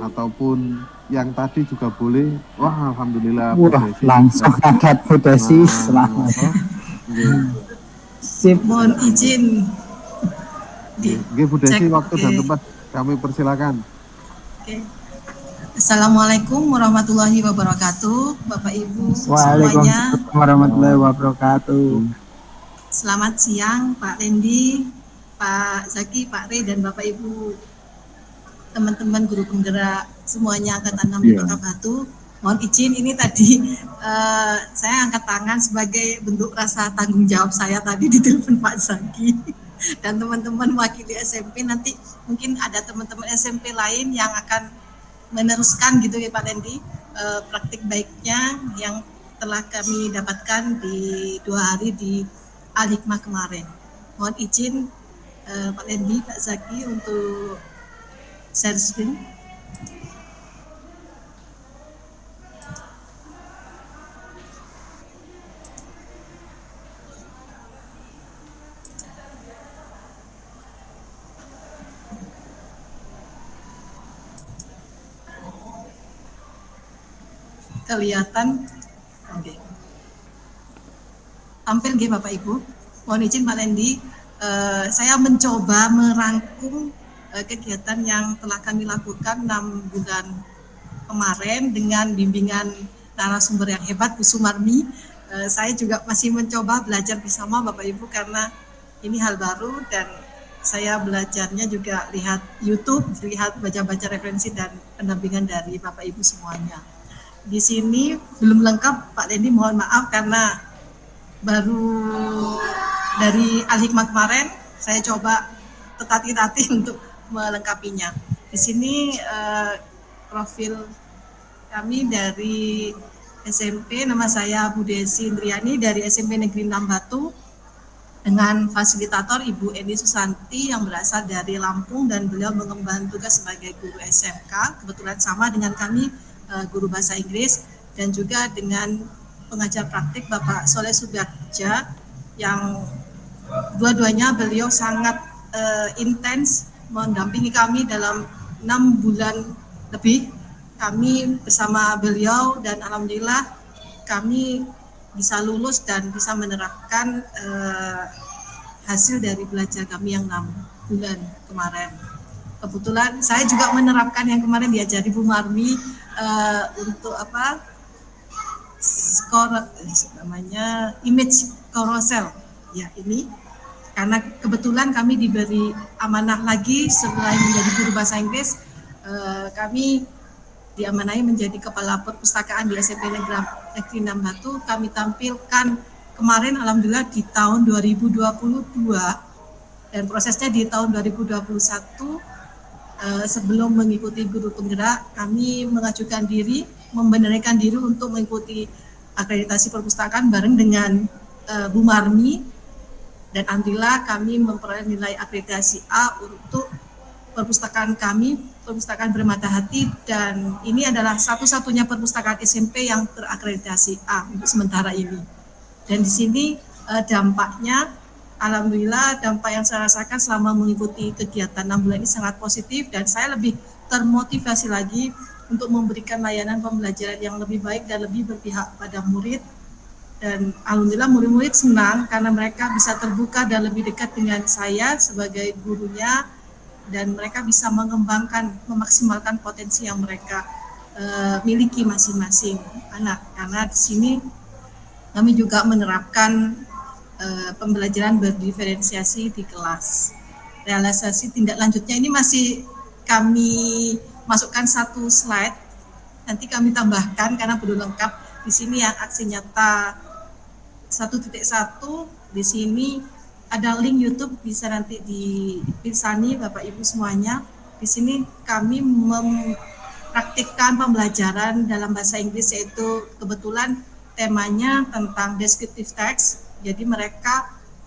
ataupun yang tadi juga boleh. Wah, alhamdulillah. Wah, langsung angkat Bu Desi. Selamat. Sip. Mohon izin Bu Desi, waktu dan tempat kami persilakan. Oke. Assalamualaikum warahmatullahi wabarakatuh, Bapak Ibu Waalaikumsalam semuanya. warahmatullahi wabarakatuh. Selamat siang Pak Lendi, Pak Zaki, Pak Rey, dan Bapak Ibu teman-teman guru penggerak semuanya angkatan 6 di Kota Batu. Mohon izin, ini tadi saya angkat tangan sebagai bentuk rasa tanggung jawab saya tadi di telepon Pak Zaki dan teman-teman wakili SMP. Nanti mungkin ada teman-teman SMP lain yang akan meneruskan gitu ya Pak Lendi, praktik baiknya yang telah kami dapatkan di 2 hari di Al-Hikmah kemarin. Mohon izin Pak Lendi, Pak Zaki untuk share screen. Kelihatan, oke. Tampil nggih Bapak Ibu. Mohon izin Pak Lendi, saya mencoba merangkum kegiatan yang telah kami lakukan 6 bulan kemarin dengan bimbingan narasumber yang hebat Bu Sumarmi. Saya juga masih mencoba belajar bersama Bapak Ibu karena ini hal baru dan saya belajarnya juga lihat YouTube, lihat baca-baca referensi dan pendampingan dari Bapak Ibu semuanya. Di sini belum lengkap Pak Lendi, mohon maaf karena baru dari Al-Hikmah kemarin saya coba tetati-tati untuk melengkapinya. Di sini profil kami dari SMP, nama saya Bu Desi Indriani dari SMP Negeri 6 Batu dengan fasilitator Ibu Eni Susanti yang berasal dari Lampung dan beliau mengemban tugas sebagai guru SMK, kebetulan sama dengan kami guru bahasa Inggris, dan juga dengan pengajar praktik Bapak Soleh Sudarja yang dua-duanya beliau sangat intens mendampingi kami dalam 6 bulan lebih kami bersama beliau, dan alhamdulillah kami bisa lulus dan bisa menerapkan hasil dari belajar kami yang 6 bulan kemarin. Kebetulan saya juga menerapkan yang kemarin diajari Bu Marmi untuk namanya image carousel ya, ini karena kebetulan kami diberi amanah lagi selain menjadi guru bahasa Inggris, kami diamanahi menjadi kepala perpustakaan di SMP Negeri 6 Batu. Kami tampilkan kemarin alhamdulillah di tahun 2022 dan prosesnya di tahun 2021. Sebelum mengikuti guru penggerak, kami mengajukan diri, membenarkan diri untuk mengikuti akreditasi perpustakaan bareng dengan Bu Marmi, dan alhamdulillah kami memperoleh nilai akreditasi A untuk perpustakaan kami, perpustakaan Bermata Hati, dan ini adalah satu-satunya perpustakaan SMP yang terakreditasi A untuk sementara ini. Dan di sini dampaknya, alhamdulillah dampak yang saya rasakan selama mengikuti kegiatan 6 bulan ini sangat positif, dan saya lebih termotivasi lagi untuk memberikan layanan pembelajaran yang lebih baik dan lebih berpihak pada murid. Dan alhamdulillah murid-murid senang karena mereka bisa terbuka dan lebih dekat dengan saya sebagai gurunya, dan mereka bisa mengembangkan, memaksimalkan potensi yang mereka miliki masing-masing anak. Karena di sini kami juga menerapkan pembelajaran berdiferensiasi di kelas. Realisasi tindak lanjutnya ini masih kami masukkan satu slide, nanti kami tambahkan karena belum lengkap. Di sini yang aksi nyata 1.1, di sini ada link YouTube, bisa nanti dipirsani Bapak Ibu semuanya. Di sini kami mempraktikkan pembelajaran dalam bahasa Inggris, yaitu kebetulan temanya tentang descriptive text. Jadi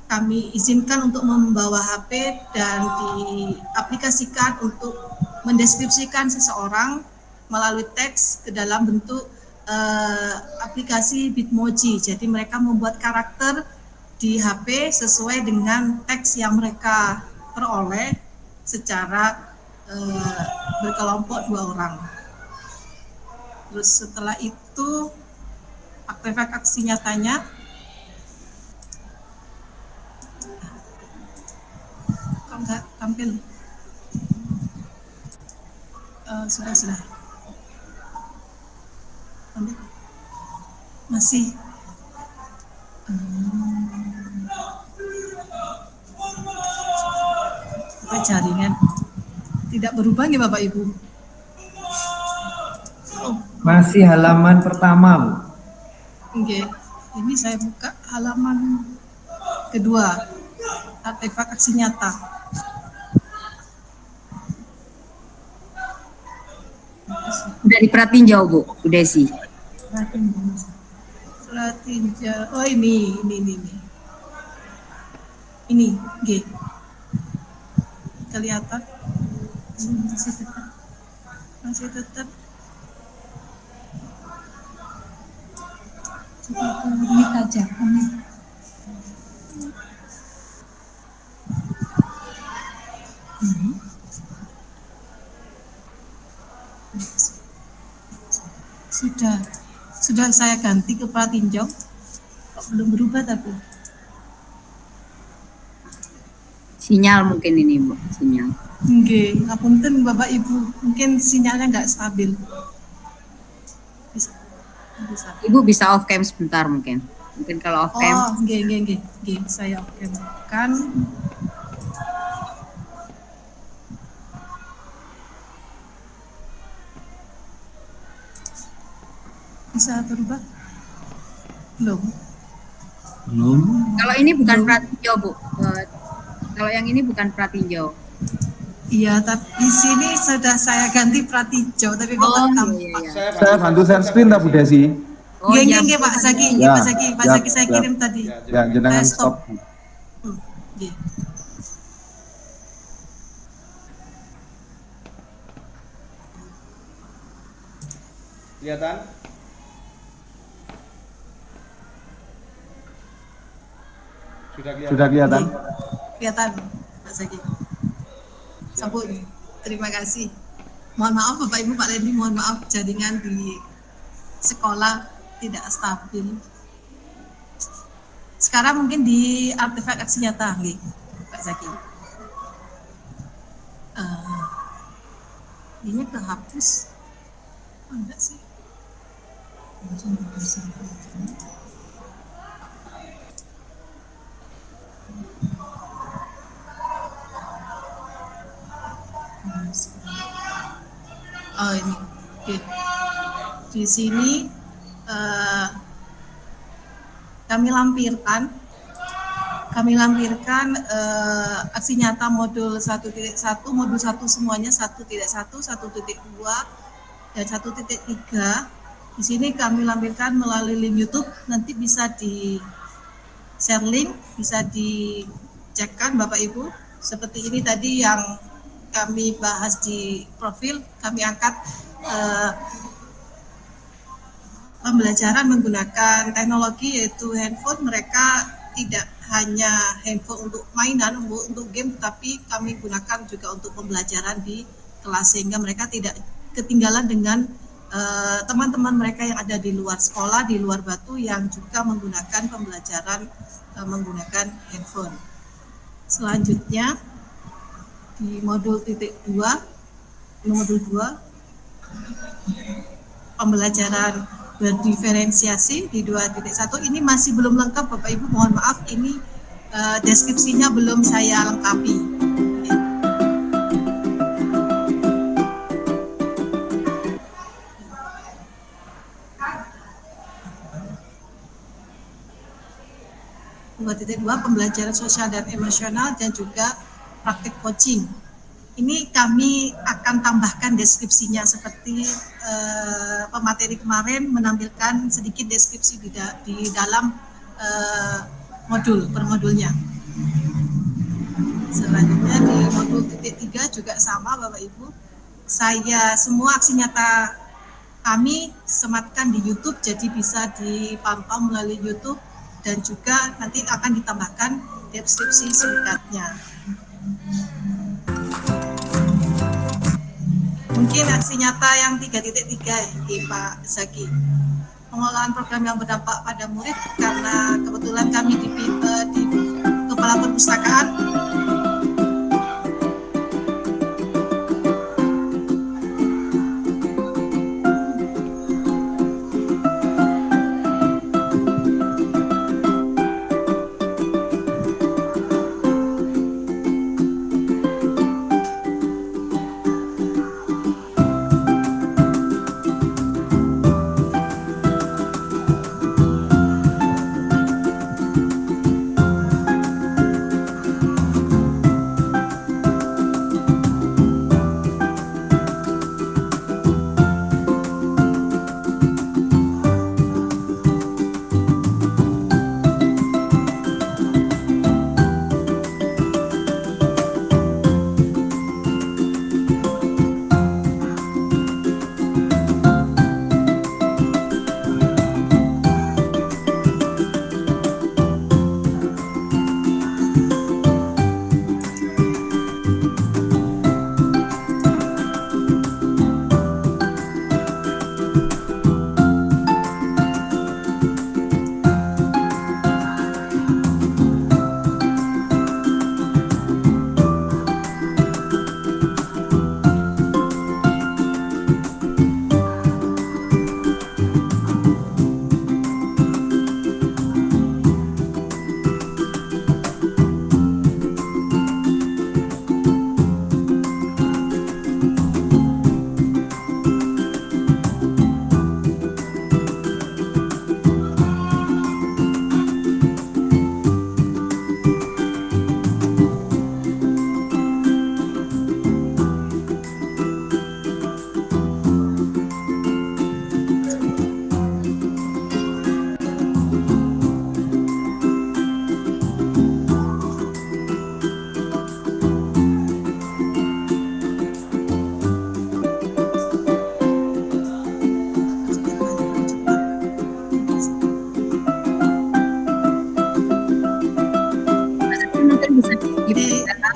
kami izinkan untuk membawa HP dan diaplikasikan untuk mendeskripsikan seseorang melalui teks ke dalam bentuk aplikasi Bitmoji. Jadi mereka membuat karakter di HP sesuai dengan teks yang mereka peroleh secara berkelompok 2 orang. Terus setelah itu artefak aksi nyatanya kok nggak tampil? Sudah tampil? Masih jaringan tidak berubah ya Bapak Ibu? Masih halaman pertama, Bu. Oke, ini saya buka halaman kedua, artefak aksi nyata. Dari Pratinjau, Bu, Bu Desi. Pratinjau, oh ini. Ini, G. Kelihatan? Masih tetap. Ini tajam. Sudah saya ganti ke Pratinjau. Kok belum berubah tapi? Sinyal mungkin ini, Bu, sinyal. Nggih, ngapunten Bapak Ibu, mungkin sinyalnya nggak stabil. Bisa. Ibu bisa off cam sebentar mungkin. Mungkin kalau off cam. Oh, nggih, saya off cam kan. Bisa berubah? Belum. Kalau ini bukan Pratinjau, Bu. Kalau yang ini bukan Pratinjau. Iya, tapi di sini sudah saya ganti Pratinjau, tapi kok nggak tampak. Iya. Saya bantu share screen tak Bu Desi? Oh, iya. Nggih, Pak Zaki, Ya, Pak Zaki saya kirim tadi. Ya, jenengan Saya stop. Nggih. Kelihatan? Sudah kelihatan? Kelihatan, Pak Zaki. Sampun, terima kasih. Mohon maaf Bapak Ibu, Pak Lendi, mohon maaf jaringan di sekolah tidak stabil. Sekarang mungkin di artefak aksi nyata, nggih, Pak Zaki. Ini kehapus. Oh, enggak sih. Oh ini, oke. Di sini kami lampirkan aksi nyata modul 1.1, modul 1 semuanya 1.1, 1.2, dan 1.3. Di sini kami lampirkan melalui link YouTube, nanti bisa di share link, bisa dicekkan Bapak Ibu. Seperti ini tadi yang kami bahas di profil, kami angkat pembelajaran menggunakan teknologi yaitu handphone. Mereka tidak hanya handphone untuk mainan, untuk game, tapi kami gunakan juga untuk pembelajaran di kelas sehingga mereka tidak ketinggalan dengan teman-teman mereka yang ada di luar sekolah, di luar Batu yang juga menggunakan pembelajaran menggunakan handphone. Selanjutnya di modul titik 2, modul 2 pembelajaran berdiferensiasi di 2.1 ini masih belum lengkap Bapak Ibu, mohon maaf ini deskripsinya belum saya lengkapi. Titik 2 pembelajaran sosial dan emosional dan juga praktik coaching. ini kami akan tambahkan deskripsinya seperti pemateri kemarin menampilkan sedikit deskripsi di dalam modul per modulnya. Selanjutnya di modul titik 3 juga sama Bapak Ibu. Saya semua aksi nyata kami sematkan di YouTube, jadi bisa dipantau melalui YouTube dan juga nanti akan ditambahkan deskripsi singkatnya. Mungkin aksi nyata yang 3.3 Pak Zaki. Pengolahan program yang berdampak pada murid, karena kebetulan kami di Kepala Perpustakaan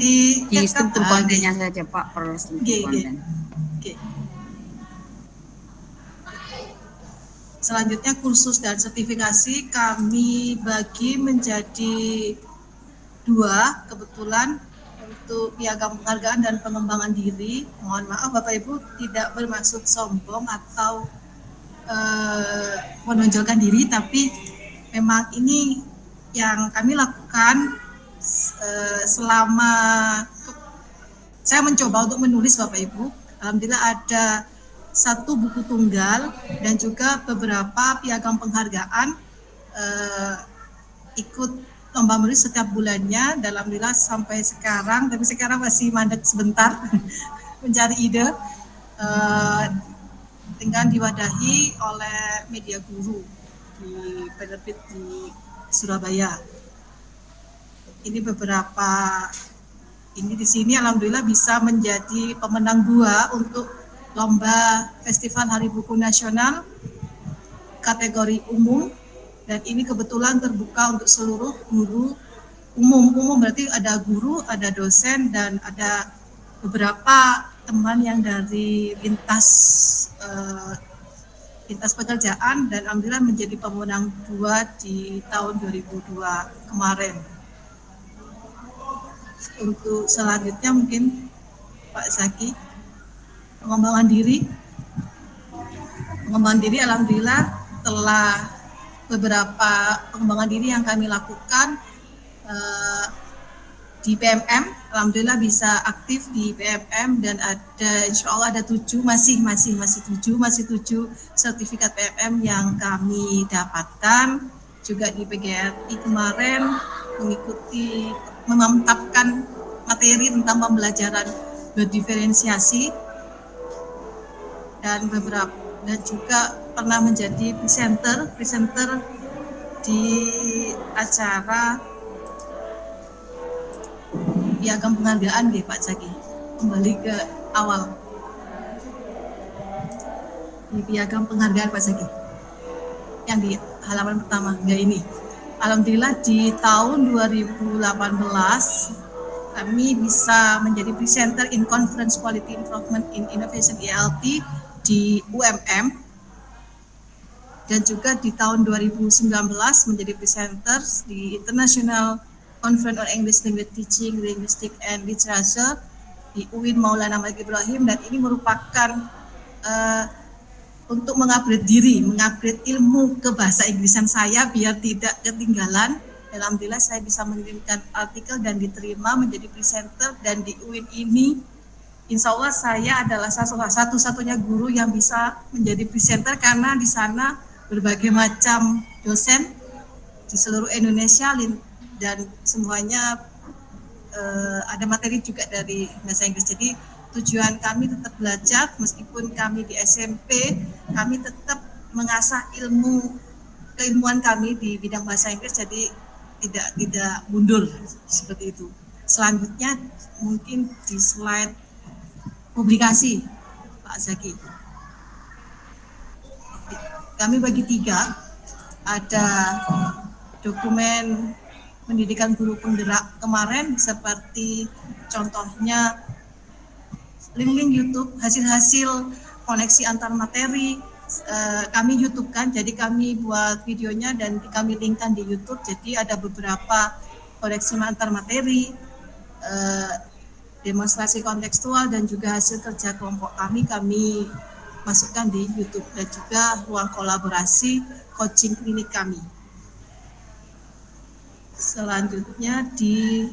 di struktur kontennya saja Pak, per struktur konten. Selanjutnya kursus dan sertifikasi kami bagi menjadi 2 kebetulan untuk piagam penghargaan dan pengembangan diri. Mohon maaf Bapak Ibu tidak bermaksud sombong atau menonjolkan diri, tapi memang ini yang kami lakukan selama saya mencoba untuk menulis Bapak Ibu. Alhamdulillah ada 1 buku tunggal dan juga beberapa piagam penghargaan, ikut lomba menulis setiap bulannya. Alhamdulillah sampai sekarang, tapi sekarang masih mandek sebentar mencari ide, dengan diwadahi oleh Media Guru di penerbit di Surabaya. Ini beberapa, ini di sini alhamdulillah bisa menjadi pemenang 2 untuk lomba Festival Hari Buku Nasional kategori umum, dan ini kebetulan terbuka untuk seluruh guru umum berarti ada guru, ada dosen, dan ada beberapa teman yang dari lintas pekerjaan, dan alhamdulillah menjadi pemenang 2 di tahun 2002 kemarin. Untuk selanjutnya mungkin Pak Zaki, pengembangan diri alhamdulillah telah beberapa pengembangan diri yang kami lakukan di PMM, alhamdulillah bisa aktif di PMM, dan ada insya Allah ada 7 masih 7 sertifikat PMM yang kami dapatkan. Juga di PGRI kemarin mengikuti memantapkan materi tentang pembelajaran berdiferensiasi dan juga pernah menjadi presenter di acara piagam penghargaan Pak Zaki. Kembali ke awal di piagam penghargaan Pak Zaki yang di halaman pertama, enggak ini. Alhamdulillah di tahun 2018 kami bisa menjadi presenter in Conference Quality Improvement in Innovation ELT di UMM, dan juga di tahun 2019 menjadi presenter di International Conference on English Language Teaching, Linguistic and Literature di UIN Maulana Malik Ibrahim, dan ini merupakan untuk mengupgrade diri, mengupgrade ilmu ke bahasa Inggrisan saya biar tidak ketinggalan. Alhamdulillah saya bisa mengirimkan artikel dan diterima menjadi presenter, dan di UIN ini insya Allah saya adalah satu-satunya guru yang bisa menjadi presenter karena di sana berbagai macam dosen di seluruh Indonesia dan semuanya ada materi juga dari bahasa Inggris. Jadi tujuan kami tetap belajar, meskipun kami di SMP, kami tetap mengasah keilmuan kami di bidang bahasa Inggris, jadi tidak mundur seperti itu. Selanjutnya mungkin di slide publikasi Pak Zaki. Kami bagi 3, ada dokumen pendidikan guru penggerak kemarin seperti contohnya link-link YouTube, hasil-hasil koneksi antar materi, kami YouTube-kan, jadi kami buat videonya dan kami linkkan di YouTube, jadi ada beberapa koneksi antar materi, demonstrasi kontekstual, dan juga hasil kerja kelompok kami masukkan di YouTube, dan juga ruang kolaborasi coaching klinik kami. Selanjutnya di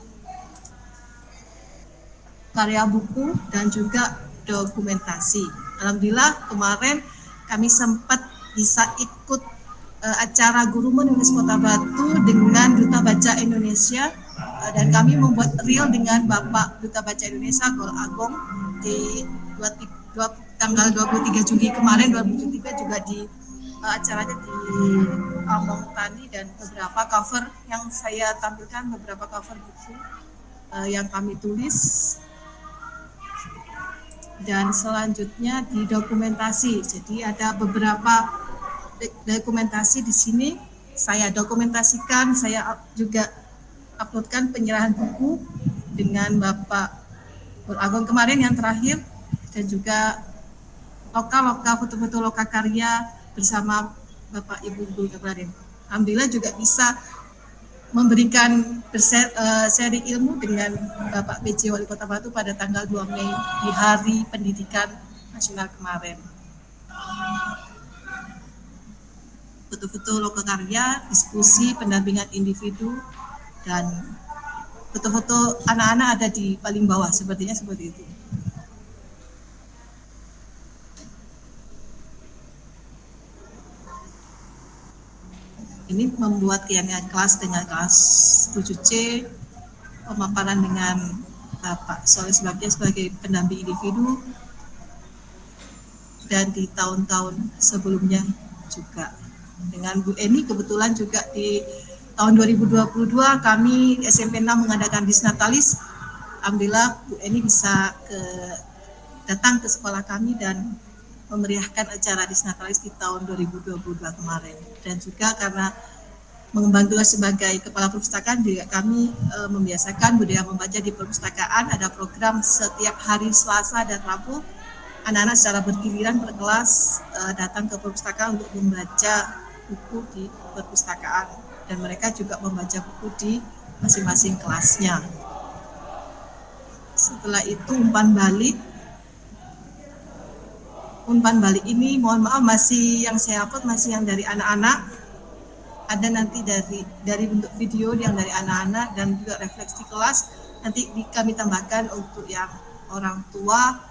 karya buku dan juga dokumentasi. Alhamdulillah kemarin kami sempat bisa ikut acara Guru Menulis Kota Batu dengan Duta Baca Indonesia, dan kami membuat reel dengan Bapak Duta Baca Indonesia Gol Agong di tanggal 23 Juli kemarin 2023, juga di acaranya di Among Tani, dan beberapa cover yang saya tampilkan, beberapa cover buku yang kami tulis. Dan selanjutnya di dokumentasi, jadi ada beberapa dokumentasi di sini saya dokumentasikan, saya juga uploadkan penyerahan buku dengan Bapak Agung kemarin yang terakhir, dan juga lokal foto-foto lokal karya bersama Bapak Ibu Guru kemarin. Alhamdulillah juga bisa memberikan sharing ilmu dengan Bapak PJ Wali Kota Batu pada tanggal 2 Mei di Hari Pendidikan Nasional kemarin. Foto-foto lokal karya, diskusi, pendampingan individu, dan foto-foto anak-anak ada di paling bawah, sepertinya seperti itu. Ini membuat kegiatan kelas dengan kelas 7C, pemaparan dengan Bapak Soleh sebagai pendamping individu, dan di tahun-tahun sebelumnya juga. Dengan Bu Eni kebetulan juga di tahun 2022 kami SMP 6 mengadakan Disnatalis. Alhamdulillah Bu Eni bisa datang ke sekolah kami dan memeriahkan acara Disnatalis di tahun 2022 kemarin. Dan juga karena membantu sebagai kepala perpustakaan, juga kami membiasakan budaya membaca di perpustakaan. Ada program setiap hari Selasa dan Rabu, anak-anak secara bergiliran per kelas datang ke perpustakaan untuk membaca buku di perpustakaan, dan mereka juga membaca buku di masing-masing kelasnya. Setelah itu umpan balik ini mohon maaf masih yang saya upload masih yang dari anak-anak, ada nanti dari bentuk video yang dari anak-anak dan juga refleksi kelas, nanti kami tambahkan untuk yang orang tua,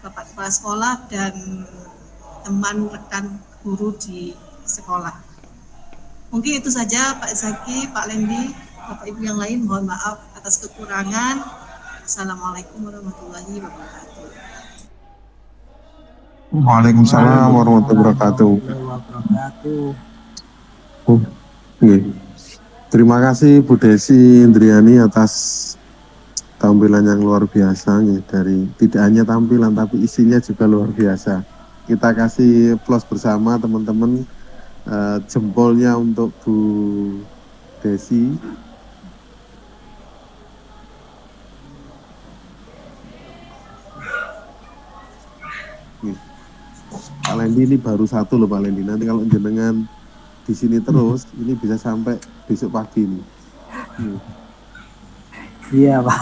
bapak kepala sekolah, dan teman rekan guru di sekolah. Mungkin itu saja Pak Zaki, Pak Lendi, Bapak Ibu yang lain, mohon maaf atas kekurangan. Assalamualaikum warahmatullahi wabarakatuh. Waalaikumsalam warahmatullahi wabarakatuh. Oke. Terima kasih Bu Desi Indriani atas tampilan yang luar biasa nih, dari tidak hanya tampilan tapi isinya juga luar biasa. Kita kasih plus bersama teman-teman, jempolnya untuk Bu Desi. Nih. Pak Lendi ini baru satu loh Pak Lendi. Nanti kalau jenengan di sini terus, ini bisa sampai besok pagi nih. Iya Pak.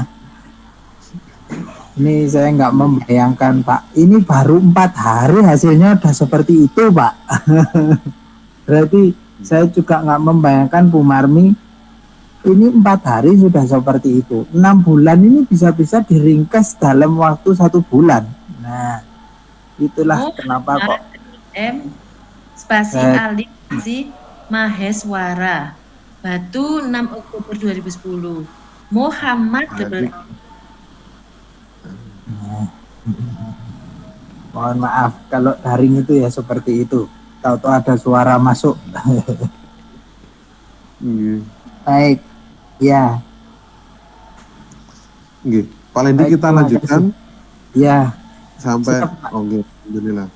Ini saya nggak membayangkan Pak. Ini baru 4 hari hasilnya udah seperti itu Pak. Berarti saya juga nggak membayangkan Bu Marmi. Ini 4 hari sudah seperti itu. 6 bulan ini bisa-bisa diringkas dalam waktu 1 bulan. Nah, itulah kenapa kok. M spasi Aliksi Maheswara Batu 6 Oktober 2010 Muhammad Mohon maaf kalau daring itu ya seperti itu. Tahu-tahu ada suara masuk. Baik, ya. Pak Lendi, kita lanjutkan. Ya. Sampai oke, alhamdulillah.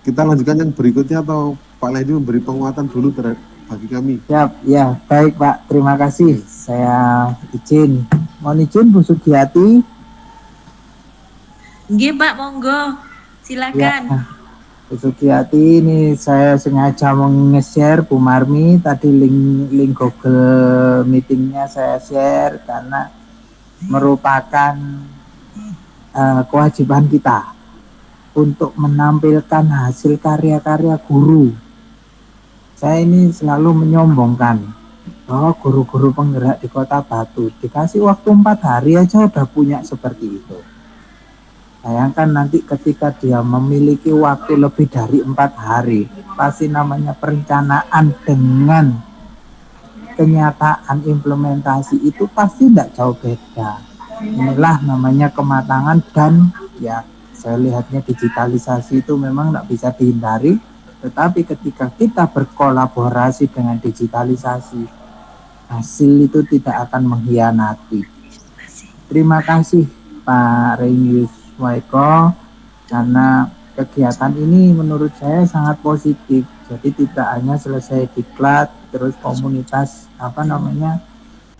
Kita lanjutkan yang berikutnya atau Pak Lendi memberi penguatan dulu bagi kami? Siap, ya, baik Pak, terima kasih. Saya mohon izin Bu Sugiyati. Nggih Pak, monggo, silakan. Ya, Bu Sugiyati, ini saya sengaja meng-share Bu Marmi tadi link Google Meetingnya saya share karena merupakan kewajiban kita untuk menampilkan hasil karya-karya guru. Saya ini selalu menyombongkan bahwa guru-guru penggerak di Kota Batu dikasih waktu 4 hari aja udah punya seperti itu. Bayangkan nanti ketika dia memiliki waktu lebih dari 4 hari, pasti namanya perencanaan dengan kenyataan implementasi itu pasti tidak jauh beda. Inilah namanya kematangan, dan ya saya lihatnya digitalisasi itu memang tidak bisa dihindari, tetapi ketika kita berkolaborasi dengan digitalisasi, hasil itu tidak akan mengkhianati. Terima kasih Pak Renius Waiko, karena kegiatan ini menurut saya sangat positif. Jadi tidak hanya selesai diklat terus komunitas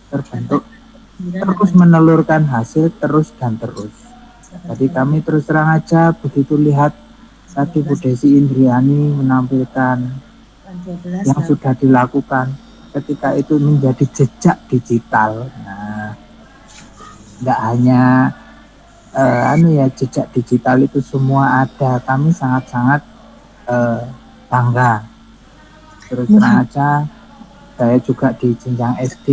terbentuk, terus menelurkan hasil terus dan terus. Jadi kami terus terang aja begitu lihat tadi Bu Desi Indriani menampilkan yang sudah dilakukan, ketika itu menjadi jejak digital. Nah, nggak hanya jejak digital itu semua ada. Kami sangat-sangat bangga. Terus terang aja, saya juga di jenjang SD.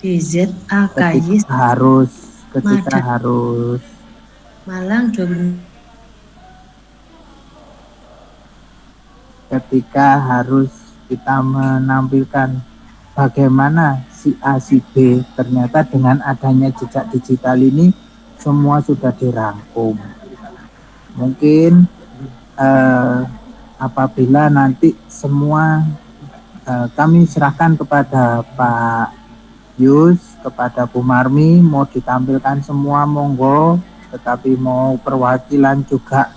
Ketika harus Malang ketika harus kita menampilkan bagaimana si A si B, ternyata dengan adanya jejak digital ini semua sudah dirangkum. Mungkin apabila nanti semua kami serahkan kepada Pak Yus, kepada Bu Marmi, mau ditampilkan semua monggo, tetapi mau perwakilan juga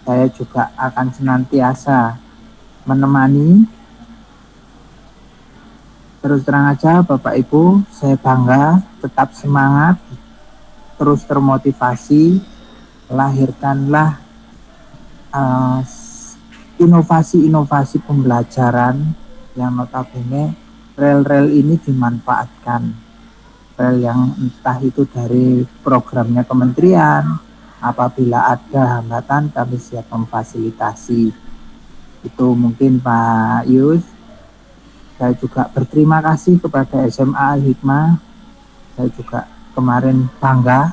saya juga akan senantiasa menemani. Terus terang aja Bapak Ibu, saya bangga, tetap semangat, terus termotivasi, lahirkanlah inovasi-inovasi pembelajaran yang notabene rel-rel ini dimanfaatkan. Rel yang entah itu dari programnya kementerian, apabila ada hambatan kami siap memfasilitasi. Itu mungkin Pak Yus. Saya juga berterima kasih kepada SMA Al-Hikmah. Saya juga kemarin bangga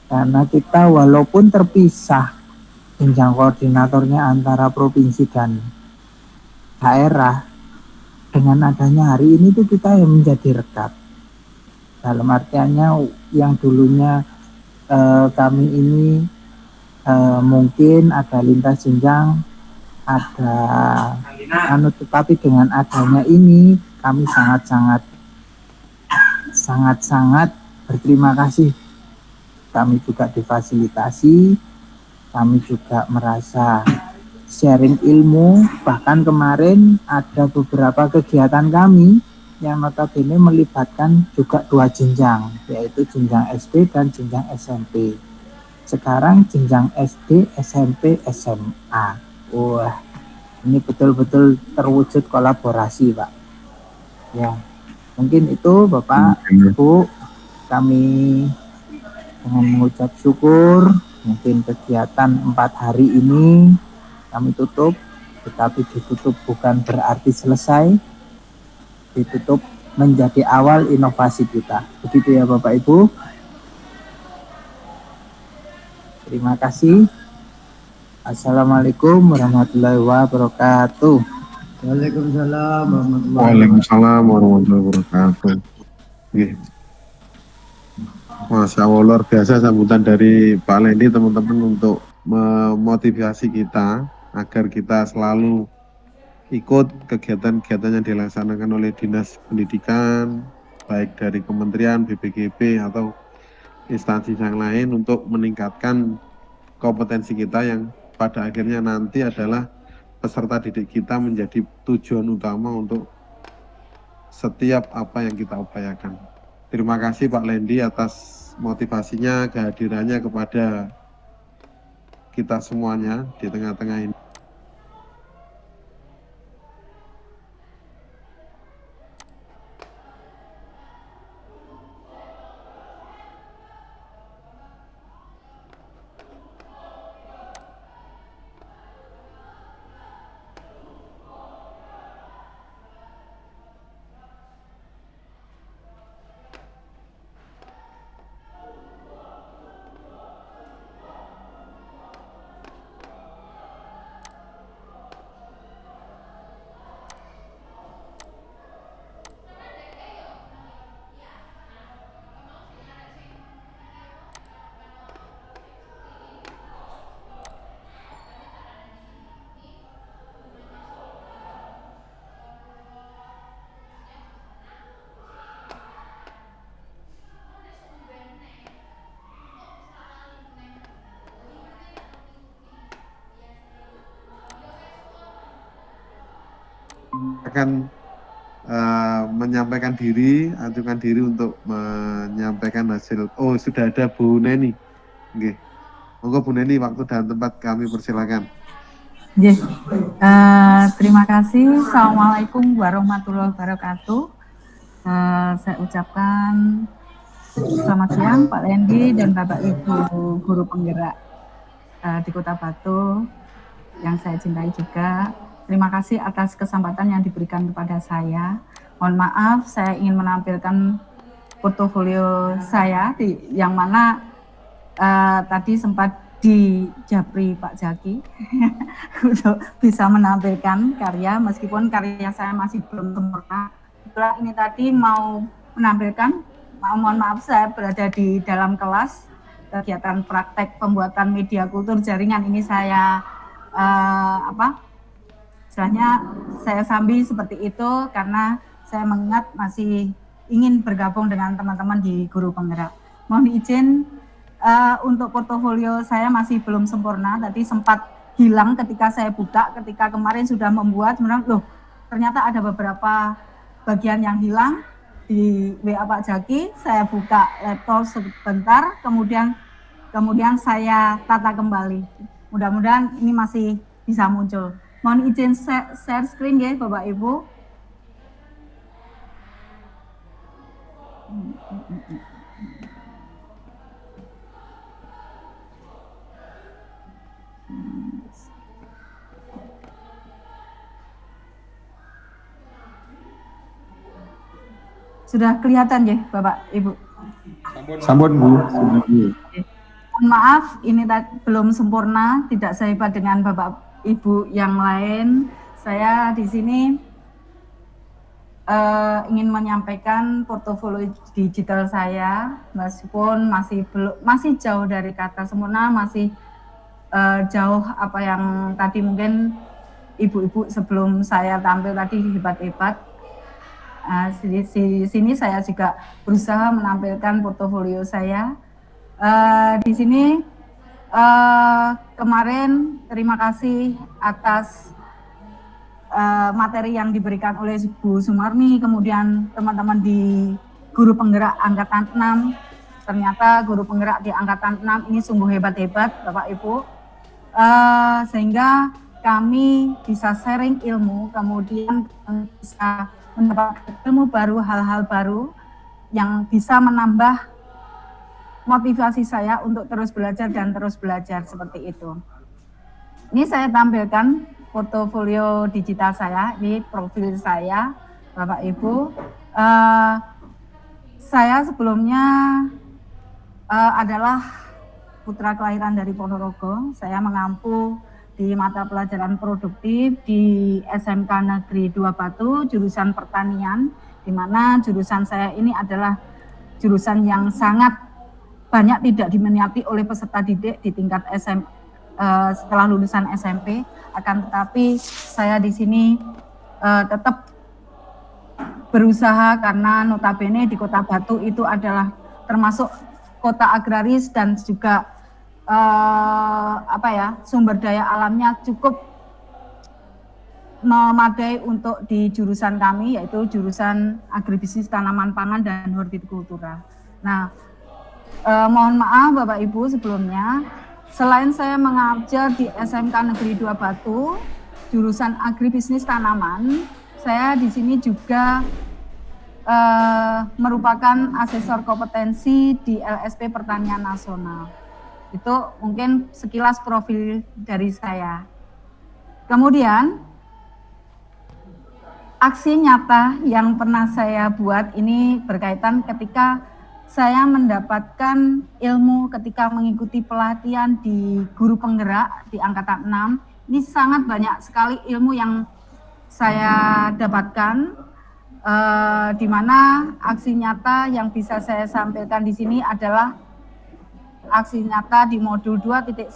karena kita walaupun terpisah jenjang koordinatornya antara provinsi dan daerah, dengan adanya hari ini tuh kita yang menjadi rekat. Dalam artiannya yang dulunya kami ini mungkin ada lintas jenjang, ada tetapi dengan adanya ini kami sangat berterima kasih. Kami juga difasilitasi, kami juga merasa sharing ilmu, bahkan kemarin ada beberapa kegiatan kami yang notabene melibatkan juga 2 jenjang, yaitu jenjang SD dan jenjang SMP. Sekarang jenjang SD, SMP, SMA. Wah, ini betul-betul terwujud kolaborasi, Pak. Ya, mungkin itu Bapak, Ibu, kami dengan mengucap syukur, mungkin kegiatan 4 hari ini kami tutup, tetapi ditutup bukan berarti selesai, ditutup menjadi awal inovasi kita. Begitu ya Bapak Ibu. Terima kasih. Assalamualaikum warahmatullahi wabarakatuh. Waalaikumsalam warahmatullahi wabarakatuh. Masya Allah, luar biasa sambutan dari Pak Lendi, teman-teman, untuk memotivasi kita agar kita selalu ikut kegiatan-kegiatan yang dilaksanakan oleh Dinas Pendidikan, baik dari Kementerian, BPGB, atau instansi yang lain, untuk meningkatkan kompetensi kita yang pada akhirnya nanti adalah peserta didik kita menjadi tujuan utama untuk setiap apa yang kita upayakan. Terima kasih Pak Lendi atas motivasinya, kehadirannya kepada kita semuanya di tengah-tengah ini. Akan menyampaikan diri, ajukan diri untuk menyampaikan hasil. Oh, sudah ada Bu Neni. Oke. Monggo Bu Neni, waktu dan tempat kami persilakan. Terima kasih. Assalamualaikum warahmatullahi wabarakatuh. Saya ucapkan selamat siang Pak Lendi dan Bapak Ibu guru penggerak di Kota Batu yang saya cintai juga. Terima kasih atas kesempatan yang diberikan kepada saya. Mohon maaf, saya ingin menampilkan portofolio saya yang mana tadi sempat dijapri Pak Jaki untuk bisa menampilkan karya, meskipun karya saya masih belum sempurna. Setelah ini tadi mau menampilkan, mohon maaf saya berada di dalam kelas kegiatan praktek pembuatan media kultur jaringan. Ini saya istilahnya saya sambil seperti itu karena saya mengingat masih ingin bergabung dengan teman-teman di guru penggerak. Mohon izin untuk portofolio saya masih belum sempurna, tadi sempat hilang ketika saya buka, ketika kemarin sudah membuat, loh ternyata ada beberapa bagian yang hilang. Di WA Pak Jaki, saya buka laptop sebentar, kemudian saya tata kembali. Mudah-mudahan ini masih bisa muncul. Mohon izin share screen ya Bapak Ibu. Sudah kelihatan ya Bapak Ibu? Sampun Bu. Maaf, ini belum sempurna, tidak sehebat dengan Bapak Ibu yang lain. Saya di sini ingin menyampaikan portofolio digital saya, meskipun masih jauh dari kata sempurna, masih jauh apa yang tadi mungkin ibu-ibu sebelum saya tampil tadi hebat-hebat. Di sini saya juga berusaha menampilkan portofolio saya. Di sini kemarin terima kasih atas materi yang diberikan oleh Bu Sumarni, kemudian teman-teman di guru penggerak angkatan 6. Ternyata guru penggerak di angkatan 6 ini sungguh hebat-hebat Bapak Ibu, sehingga kami bisa sharing ilmu, kemudian bisa mendapatkan ilmu baru, hal-hal baru yang bisa menambah motivasi saya untuk terus belajar dan terus belajar, seperti itu. Ini saya tampilkan portofolio digital saya, ini profil saya, Bapak Ibu. Saya sebelumnya adalah putra kelahiran dari Ponorogo. Saya mengampu di mata pelajaran produktif di SMK Negeri 2 Batu, jurusan pertanian, di mana jurusan saya ini adalah jurusan yang sangat banyak tidak diminati oleh peserta didik di tingkat setelah lulusan SMP. Akan tetapi saya di sini tetap berusaha karena notabene di Kota Batu itu adalah termasuk kota agraris dan juga sumber daya alamnya cukup memadai untuk di jurusan kami, yaitu jurusan agribisnis tanaman pangan dan hortikultura. Nah, mohon maaf Bapak Ibu sebelumnya, selain saya mengajar di SMK Negeri 2 Batu, jurusan agribisnis tanaman, saya di sini juga merupakan asesor kompetensi di LSP Pertanian Nasional. Itu mungkin sekilas profil dari saya. Kemudian, aksi nyata yang pernah saya buat ini berkaitan ketika saya mendapatkan ilmu ketika mengikuti pelatihan di guru penggerak di angkatan 6. Ini sangat banyak sekali ilmu yang saya dapatkan, di mana aksi nyata yang bisa saya sampaikan di sini adalah aksi nyata di modul 2.1,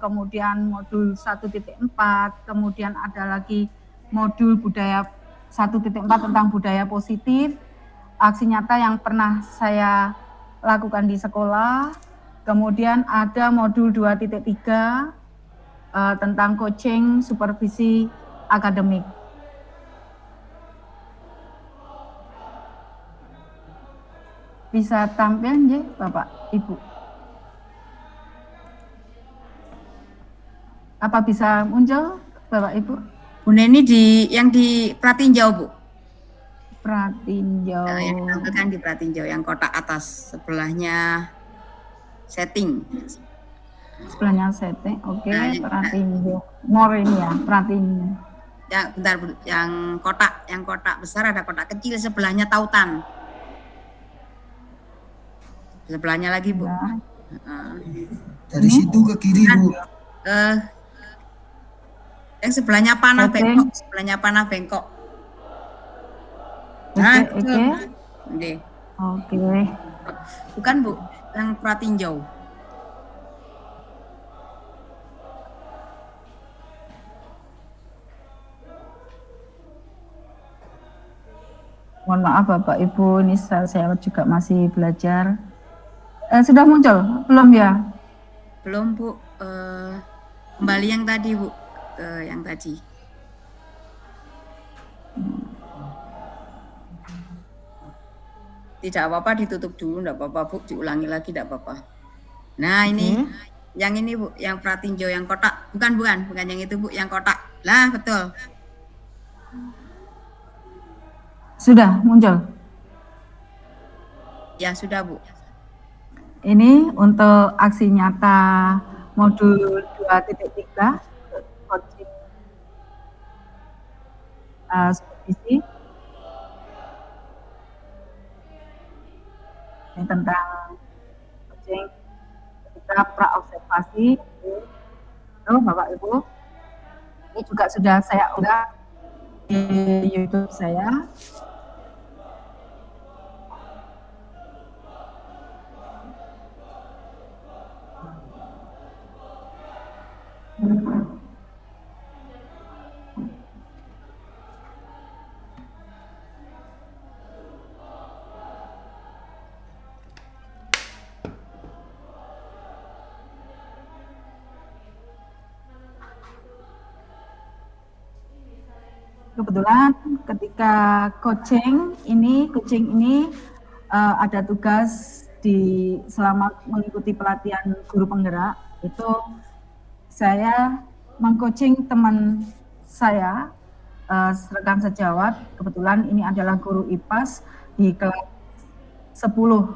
kemudian modul 1.4, kemudian ada lagi modul budaya 1.4 tentang budaya positif. Aksi nyata yang pernah saya lakukan di sekolah, kemudian ada modul 2.3 tentang coaching supervisi akademik. Bisa tampil nggih Bapak Ibu? Apa bisa muncul Bapak Ibu? Bu Neni yang di Pratinjau, Bu. Pratinjau. Yang ditampilkan di Pratinjau, yang kotak atas sebelahnya setting. Sebelahnya setting, oke. Pratinjau. More ini ya, Pratinjau. Ya, bentar Bu, yang kotak besar ada kotak kecil sebelahnya tautan. Sebelahnya lagi Bu. Ya. Dari situ ke kiri Bu. Yang sebelahnya panah bengkok, Nah, Oke. Bukan Bu, yang Pratinjau. Mohon maaf Bapak Ibu, ini saya juga masih belajar. Sudah muncul? Belum ya? Belum Bu, kembali yang tadi Bu, yang tadi. Tidak apa-apa, ditutup dulu, tidak apa-apa Bu, diulangi lagi tidak apa-apa. Nah ini, yang ini Bu, yang Pratinjau yang kotak, bukan yang itu Bu, yang kotak. Lah betul. Sudah muncul? Ya sudah Bu. Ini untuk aksi nyata modul 2.3 coaching supervisi. Ini tentang coaching ketika praobservasi. Bapak Ibu, ini juga sudah saya unggah di YouTube saya. Kebetulan ketika coaching ini ada tugas selama mengikuti pelatihan guru penggerak, itu saya mengcoaching teman saya, rekan sejawat. Kebetulan ini adalah guru IPAS di kelas 10,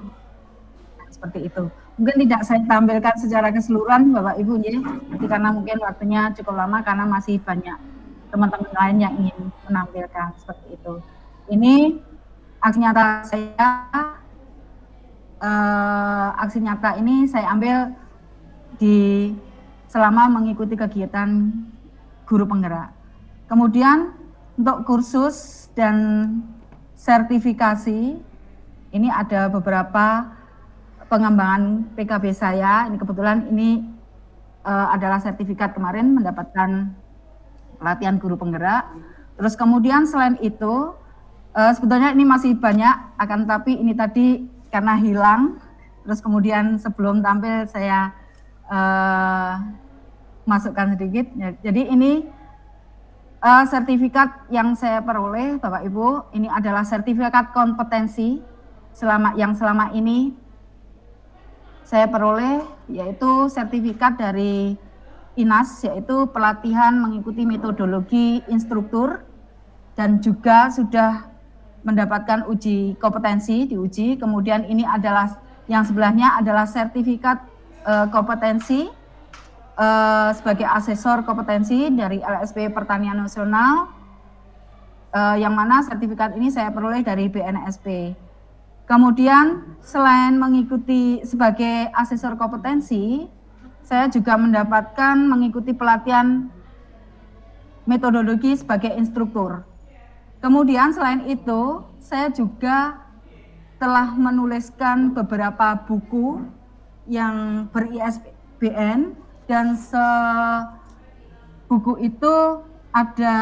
seperti itu. Mungkin tidak saya tampilkan secara keseluruhan Bapak Ibu ya, karena mungkin waktunya cukup lama karena masih banyak teman-teman lain yang ingin menampilkan seperti itu. Ini aksi nyata saya, aksi nyata ini saya ambil selama mengikuti kegiatan guru penggerak. Kemudian untuk kursus dan sertifikasi, ini ada beberapa pengembangan PKB saya. Ini kebetulan ini adalah sertifikat kemarin mendapatkan pelatihan guru penggerak. Terus kemudian selain itu, sebetulnya ini masih banyak, akan tapi ini tadi karena hilang. Terus kemudian sebelum tampil saya masukkan sedikit. Jadi ini sertifikat yang saya peroleh, Bapak Ibu, ini adalah sertifikat kompetensi yang selama ini saya peroleh, yaitu sertifikat dari INAS, yaitu pelatihan mengikuti metodologi instruktur, dan juga sudah mendapatkan uji kompetensi, diuji. Kemudian ini adalah yang sebelahnya adalah sertifikat kompetensi sebagai asesor kompetensi dari LSP Pertanian Nasional, yang mana sertifikat ini saya peroleh dari BNSP. Kemudian selain mengikuti sebagai asesor kompetensi, saya juga mendapatkan mengikuti pelatihan metodologi sebagai instruktur. Kemudian selain itu, saya juga telah menuliskan beberapa buku yang ber-ISBN, dan buku itu ada,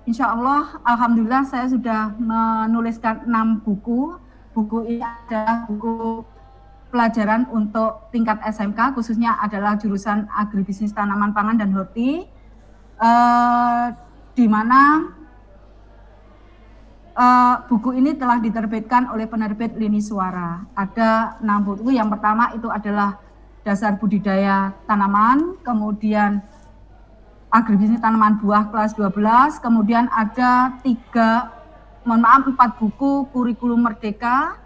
insya Allah, alhamdulillah saya sudah menuliskan 6 buku. Buku ini adalah buku pelajaran untuk tingkat SMK, khususnya adalah jurusan agribisnis tanaman pangan dan horti, di mana buku ini telah diterbitkan oleh penerbit Lini Suara. Ada 6 buku. Yang pertama itu adalah dasar budidaya tanaman, kemudian agribisnis tanaman buah kelas 12, kemudian ada 4 buku kurikulum merdeka,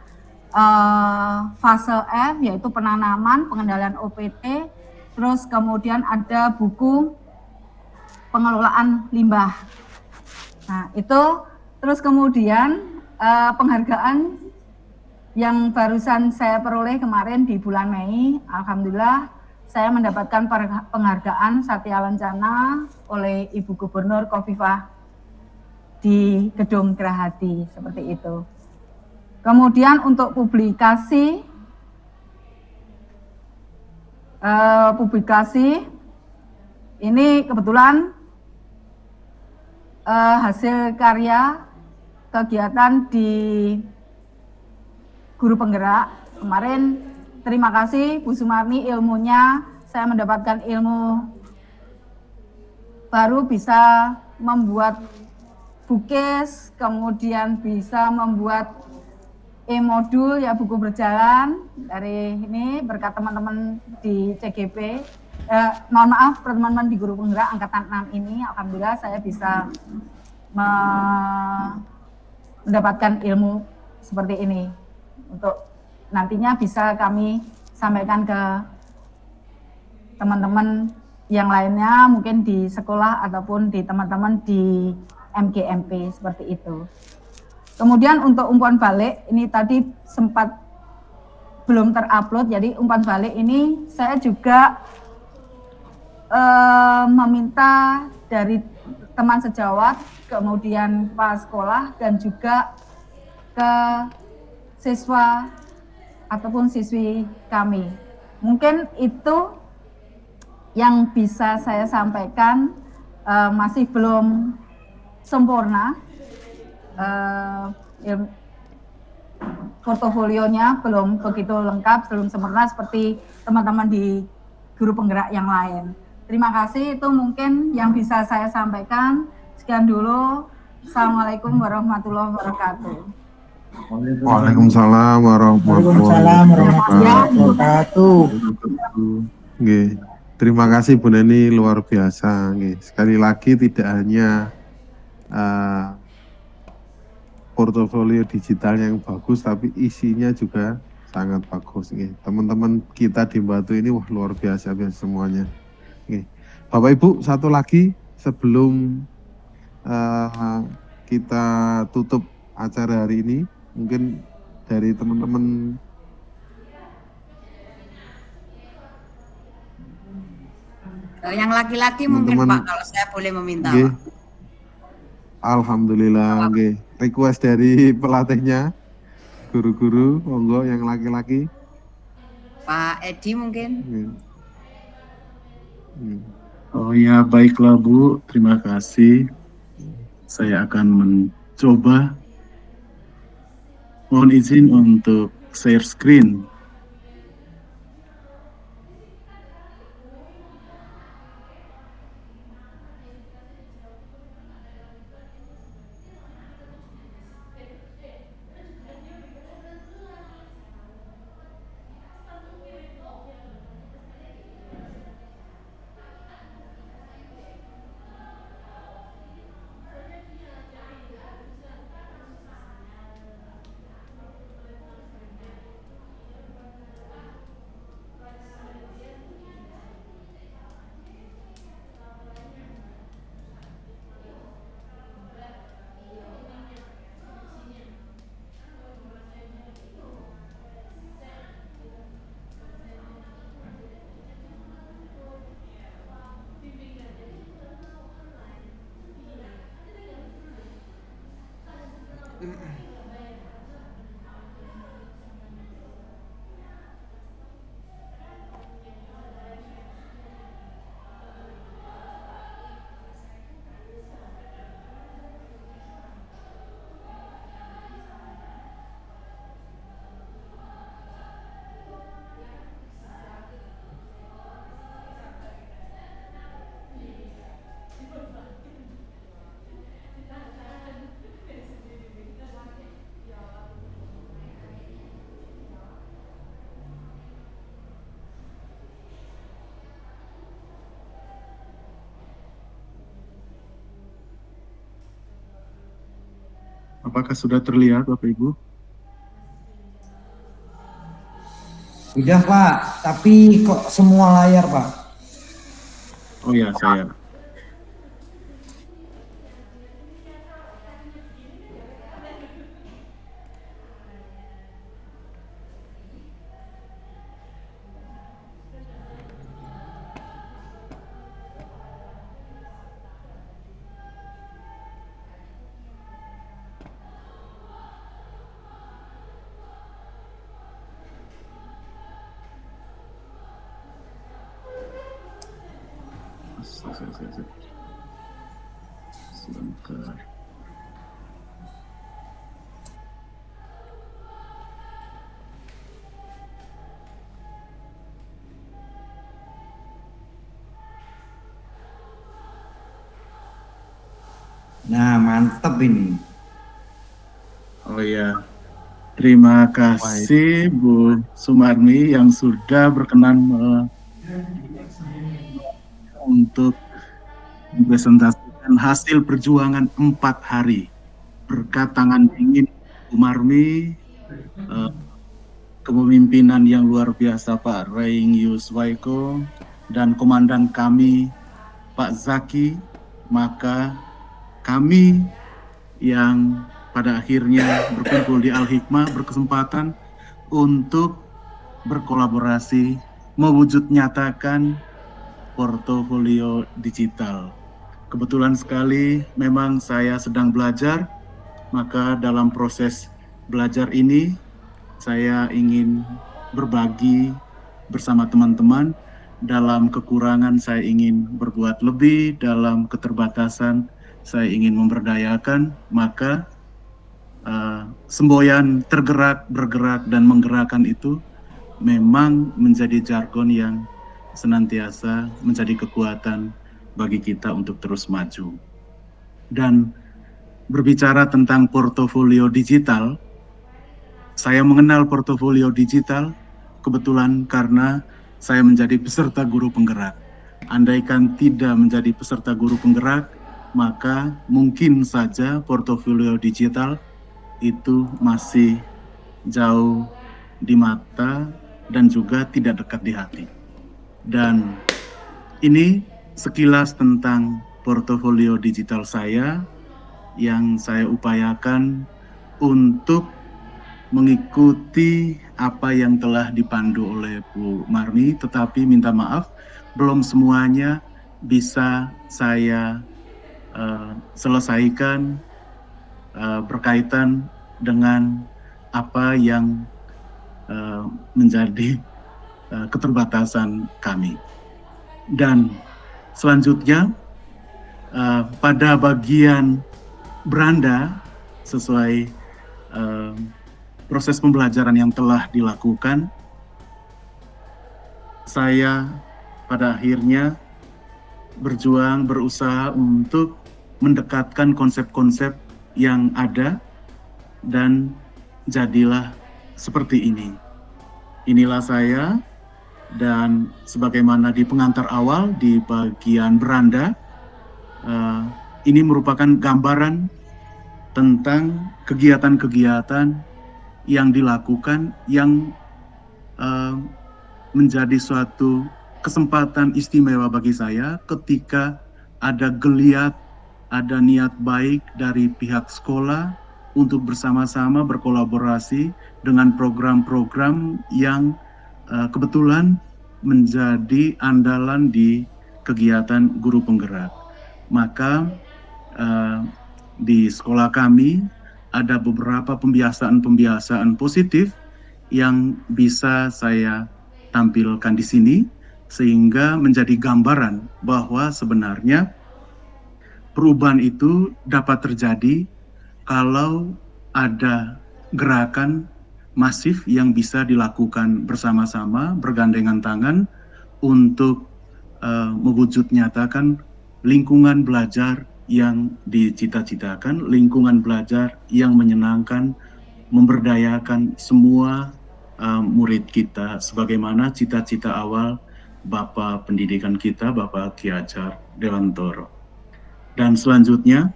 fase F yaitu penanaman, pengendalian OPT, terus kemudian ada buku pengelolaan limbah. Nah itu, terus kemudian penghargaan yang barusan saya peroleh kemarin di bulan Mei, alhamdulillah saya mendapatkan penghargaan Satya Lancana oleh Ibu Gubernur Khofifah di Gedung Gerahadi, seperti itu. Kemudian untuk publikasi ini kebetulan hasil karya kegiatan di guru penggerak kemarin. Terima kasih Bu Sumarni, ilmunya saya mendapatkan ilmu baru, bisa membuat bukes, kemudian bisa membuat e-modul ya, buku berjalan dari ini berkat teman-teman di CGP. Mohon maaf teman-teman di guru penggerak angkatan 6 ini, alhamdulillah saya bisa mendapatkan ilmu seperti ini. Untuk nantinya bisa kami sampaikan ke teman-teman yang lainnya, mungkin di sekolah ataupun di teman-teman di MGMP, seperti itu. Kemudian untuk umpan balik, ini tadi sempat belum terupload, jadi umpan balik ini saya juga meminta dari teman sejawat, kemudian kepala sekolah, dan juga ke siswa ataupun siswi kami. Mungkin itu yang bisa saya sampaikan masih belum sempurna, portofolionya belum begitu lengkap, belum sempurna seperti teman-teman di guru penggerak yang lain. Terima kasih, itu mungkin yang bisa saya sampaikan. Sekian dulu. Assalamualaikum warahmatullahi wabarakatuh. Waalaikumsalam warahmatullahi wabarakatuh. Nggih. Terima kasih Bu Neni, luar biasa. Nggih. Sekali lagi tidak hanya portofolio digital yang bagus, tapi isinya juga sangat bagus. Nggih. Teman-teman kita di Batu ini wah luar biasa semuanya. Nggih. Bapak Ibu, satu lagi sebelum kita tutup acara hari ini, mungkin dari teman-teman yang laki-laki mungkin Pak, kalau saya boleh meminta okay. Pak. Alhamdulillah, okay. Request dari pelatihnya, guru-guru, monggo yang laki-laki. Pak Edi mungkin. Oh ya, baiklah Bu, terima kasih. Saya akan mencoba. Mohon izin untuk share screen. Apakah sudah terlihat Bapak Ibu? Sudah Pak, tapi kok semua layar Pak? Oh ya, saya. Sebentar. Nah, mantap ini. Oh ya, terima kasih Bu Sumarmi yang sudah berkenan untuk mempresentasikan hasil perjuangan 4 hari berkat tangan dingin Bu Marmi, kepemimpinan yang luar biasa Pak Reing Yuswaiko dan komandan kami Pak Zaki, maka kami yang pada akhirnya berkumpul di Al-Hikmah berkesempatan untuk berkolaborasi mewujud nyatakan portofolio digital. Kebetulan sekali memang saya sedang belajar, maka dalam proses belajar ini saya ingin berbagi bersama teman-teman dalam kekurangan saya ingin berbuat lebih, dalam keterbatasan saya ingin memberdayakan, maka semboyan tergerak, bergerak, dan menggerakkan itu memang menjadi jargon yang senantiasa menjadi kekuatan bagi kita untuk terus maju. Dan berbicara tentang portofolio digital, saya mengenal portofolio digital kebetulan karena saya menjadi peserta guru penggerak. Andaikan tidak menjadi peserta guru penggerak, maka mungkin saja portofolio digital itu masih jauh di mata dan juga tidak dekat di hati. Dan ini sekilas tentang portofolio digital saya yang saya upayakan untuk mengikuti apa yang telah dipandu oleh Bu Marmi, tetapi minta maaf belum semuanya bisa saya selesaikan berkaitan dengan apa yang menjadi keterbatasan kami. Dan selanjutnya pada bagian beranda sesuai proses pembelajaran yang telah dilakukan, saya pada akhirnya berjuang, berusaha untuk mendekatkan konsep-konsep yang ada dan jadilah seperti ini. Inilah saya, dan sebagaimana di pengantar awal di bagian beranda, ini merupakan gambaran tentang kegiatan-kegiatan yang dilakukan yang menjadi suatu kesempatan istimewa bagi saya ketika ada geliat, ada niat baik dari pihak sekolah untuk bersama-sama berkolaborasi dengan program-program yang kebetulan menjadi andalan di kegiatan guru penggerak. Maka di sekolah kami ada beberapa pembiasaan-pembiasaan positif yang bisa saya tampilkan di sini sehingga menjadi gambaran bahwa sebenarnya perubahan itu dapat terjadi kalau ada gerakan masif yang bisa dilakukan bersama-sama, bergandengan tangan untuk mewujud nyatakan lingkungan belajar yang dicita-citakan, lingkungan belajar yang menyenangkan, memberdayakan semua murid kita sebagaimana cita-cita awal Bapak Pendidikan kita, Bapak Ki Hajar Dewantoro. Dan selanjutnya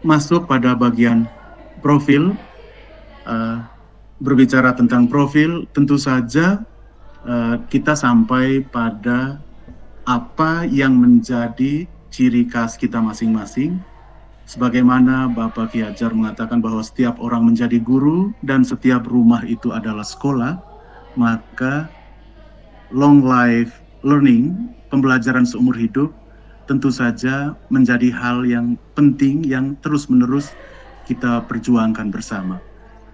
masuk pada bagian profil. Berbicara tentang profil, tentu saja kita sampai pada apa yang menjadi ciri khas kita masing-masing. Sebagaimana Bapak Ki Hajar mengatakan bahwa setiap orang menjadi guru dan setiap rumah itu adalah sekolah, maka long life learning, pembelajaran seumur hidup, tentu saja menjadi hal yang penting yang terus-menerus kita perjuangkan bersama.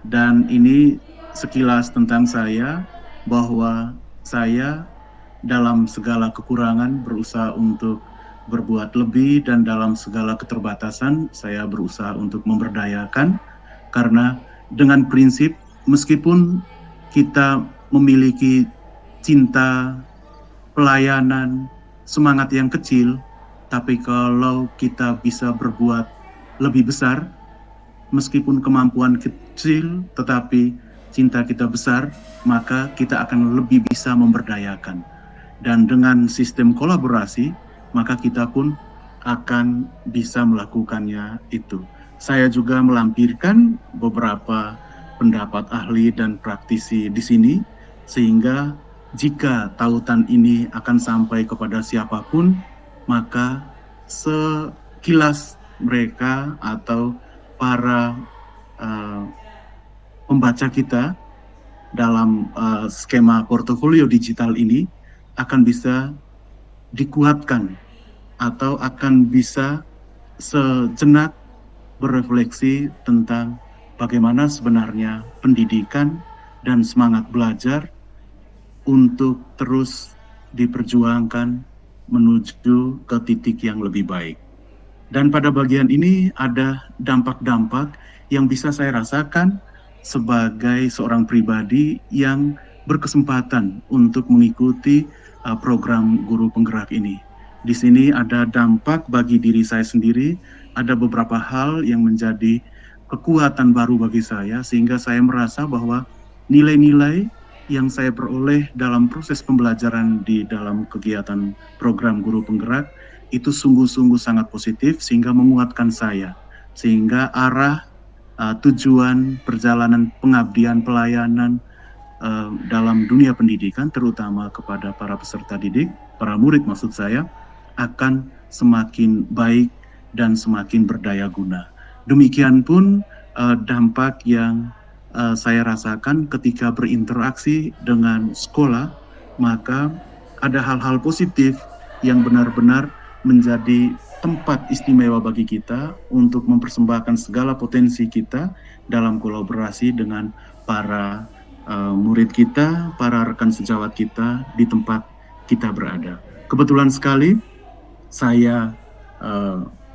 Dan ini sekilas tentang saya, bahwa saya dalam segala kekurangan berusaha untuk berbuat lebih, dan dalam segala keterbatasan saya berusaha untuk memberdayakan, karena dengan prinsip meskipun kita memiliki cinta, pelayanan, semangat yang kecil, tapi kalau kita bisa berbuat lebih besar, meskipun kemampuan kecil tetapi cinta kita besar, maka kita akan lebih bisa memberdayakan. Dan dengan sistem kolaborasi, maka kita pun akan bisa melakukannya itu. Saya juga melampirkan beberapa pendapat ahli dan praktisi di sini, sehingga jika tautan ini akan sampai kepada siapapun, maka sekilas mereka atau para pembaca kita dalam skema portofolio digital ini akan bisa dikuatkan atau akan bisa sejenak berefleksi tentang bagaimana sebenarnya pendidikan dan semangat belajar untuk terus diperjuangkan menuju ke titik yang lebih baik. Dan pada bagian ini ada dampak-dampak yang bisa saya rasakan sebagai seorang pribadi yang berkesempatan untuk mengikuti program guru penggerak ini. Di sini ada dampak bagi diri saya sendiri, ada beberapa hal yang menjadi kekuatan baru bagi saya, sehingga saya merasa bahwa nilai-nilai yang saya peroleh dalam proses pembelajaran di dalam kegiatan program guru penggerak itu sungguh-sungguh sangat positif, sehingga menguatkan saya, sehingga arah tujuan perjalanan pengabdian pelayanan dalam dunia pendidikan, terutama kepada para peserta didik, para murid maksud saya, akan semakin baik dan semakin berdaya guna. Demikian pun dampak yang saya rasakan ketika berinteraksi dengan sekolah, maka ada hal-hal positif yang benar-benar menjadi tempat istimewa bagi kita untuk mempersembahkan segala potensi kita dalam kolaborasi dengan para murid kita, para rekan sejawat kita di tempat kita berada. Kebetulan sekali saya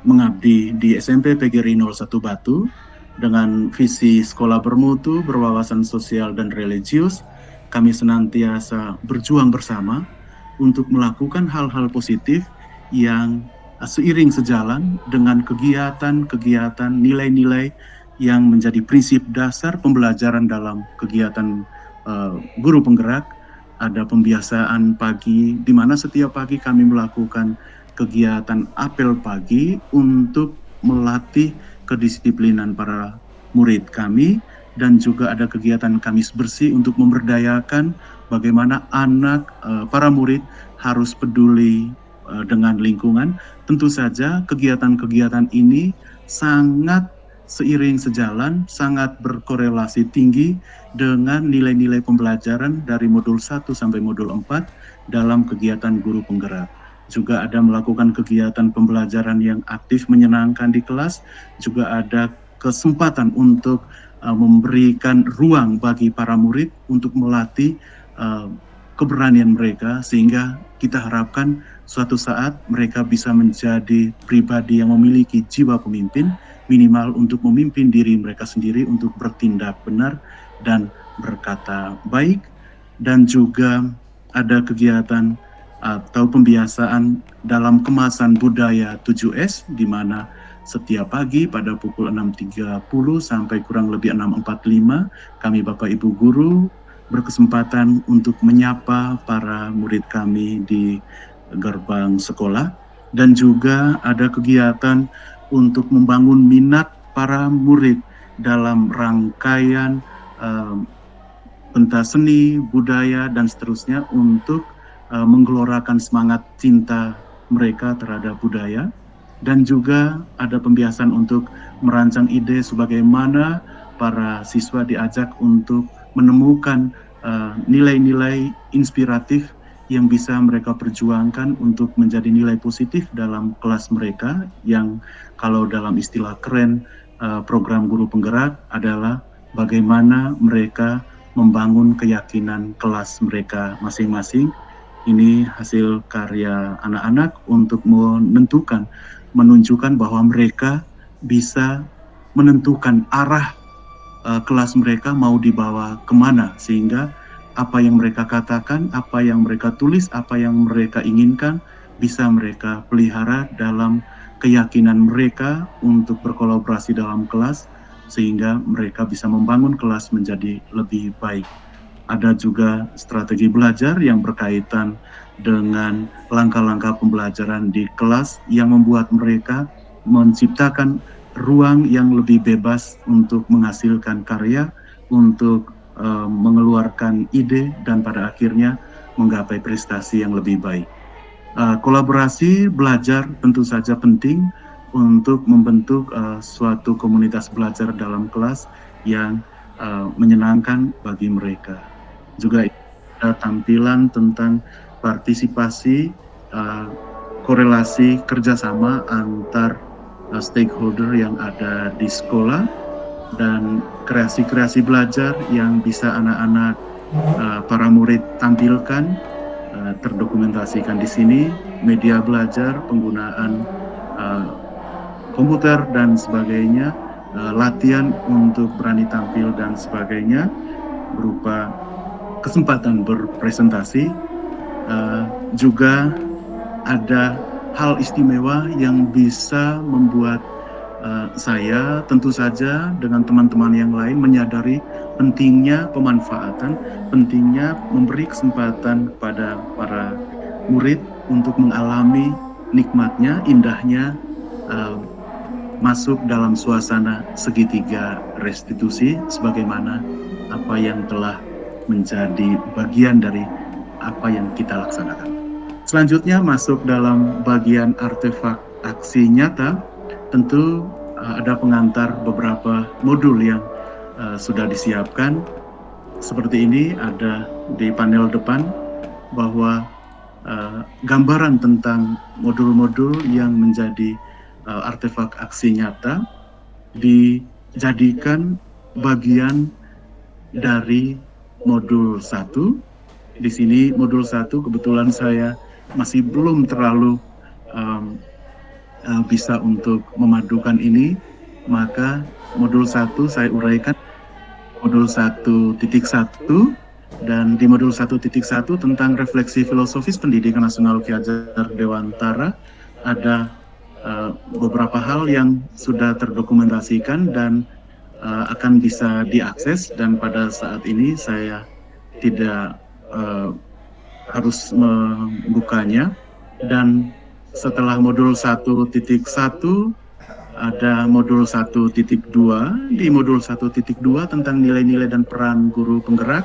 mengabdi di SMP PGRI 01 Batu dengan visi sekolah bermutu, berwawasan sosial dan religius. Kami senantiasa berjuang bersama untuk melakukan hal-hal positif yang seiring sejalan dengan kegiatan-kegiatan nilai-nilai yang menjadi prinsip dasar pembelajaran dalam kegiatan guru penggerak. Ada pembiasaan pagi, di mana setiap pagi kami melakukan kegiatan apel pagi untuk melatih kedisiplinan para murid kami, dan juga ada kegiatan Kamis Bersih untuk memberdayakan bagaimana anak para murid harus peduli dengan lingkungan. Tentu saja kegiatan-kegiatan ini sangat seiring sejalan, sangat berkorelasi tinggi dengan nilai-nilai pembelajaran dari modul 1 sampai modul 4 dalam kegiatan guru penggerak. Juga ada melakukan kegiatan pembelajaran yang aktif menyenangkan di kelas, juga ada kesempatan untuk memberikan ruang bagi para murid untuk melatih keberanian mereka, sehingga kita harapkan suatu saat mereka bisa menjadi pribadi yang memiliki jiwa pemimpin, minimal untuk memimpin diri mereka sendiri untuk bertindak benar dan berkata baik. Dan juga ada kegiatan atau pembiasaan dalam kemasan budaya 7S, di mana setiap pagi pada pukul 6.30 sampai kurang lebih 6.45 kami Bapak Ibu guru berkesempatan untuk menyapa para murid kami di gerbang sekolah. Dan juga ada kegiatan untuk membangun minat para murid dalam rangkaian pentas seni, budaya, dan seterusnya untuk menggelorakan semangat cinta mereka terhadap budaya. Dan juga ada pembiasan untuk merancang ide sebagaimana para siswa diajak untuk menemukan nilai-nilai inspiratif yang bisa mereka perjuangkan untuk menjadi nilai positif dalam kelas mereka, yang kalau dalam istilah keren program guru penggerak adalah bagaimana mereka membangun keyakinan kelas mereka masing-masing. Ini hasil karya anak-anak untuk menunjukkan bahwa mereka bisa menentukan arah kelas mereka mau dibawa kemana, sehingga apa yang mereka katakan, apa yang mereka tulis, apa yang mereka inginkan bisa mereka pelihara dalam keyakinan mereka untuk berkolaborasi dalam kelas, sehingga mereka bisa membangun kelas menjadi lebih baik. Ada juga strategi belajar yang berkaitan dengan langkah-langkah pembelajaran di kelas yang membuat mereka menciptakan ruang yang lebih bebas untuk menghasilkan karya, untuk mengeluarkan ide, dan pada akhirnya menggapai prestasi yang lebih baik. Kolaborasi belajar tentu saja penting untuk membentuk suatu komunitas belajar dalam kelas yang menyenangkan bagi mereka. Juga ada tampilan tentang partisipasi, korelasi kerjasama antar stakeholder yang ada di sekolah, dan kreasi-kreasi belajar yang bisa anak-anak para murid tampilkan terdokumentasikan di sini, media belajar, penggunaan komputer dan sebagainya, latihan untuk berani tampil dan sebagainya, berupa kesempatan berpresentasi, juga ada hal istimewa yang bisa membuat saya tentu saja dengan teman-teman yang lain menyadari pentingnya pemanfaatan, pentingnya memberi kesempatan kepada para murid untuk mengalami nikmatnya, indahnya masuk dalam suasana segitiga restitusi sebagaimana apa yang telah menjadi bagian dari apa yang kita laksanakan. Selanjutnya masuk dalam bagian artefak aksi nyata. Tentu ada pengantar beberapa modul yang sudah disiapkan. Seperti ini ada di panel depan bahwa gambaran tentang modul-modul yang menjadi artefak aksi nyata dijadikan bagian dari modul 1. Di sini modul 1 kebetulan saya masih belum terlalu bisa untuk memadukan ini, maka modul 1 saya uraikan modul 1.1, dan di modul 1.1 tentang refleksi filosofis pendidikan nasional Ki Hajar Dewantara ada beberapa hal yang sudah terdokumentasikan dan akan bisa diakses, dan pada saat ini saya tidak harus membukanya. Dan setelah modul 1.1 ada modul 1.2. Di modul 1.2 tentang nilai-nilai dan peran guru penggerak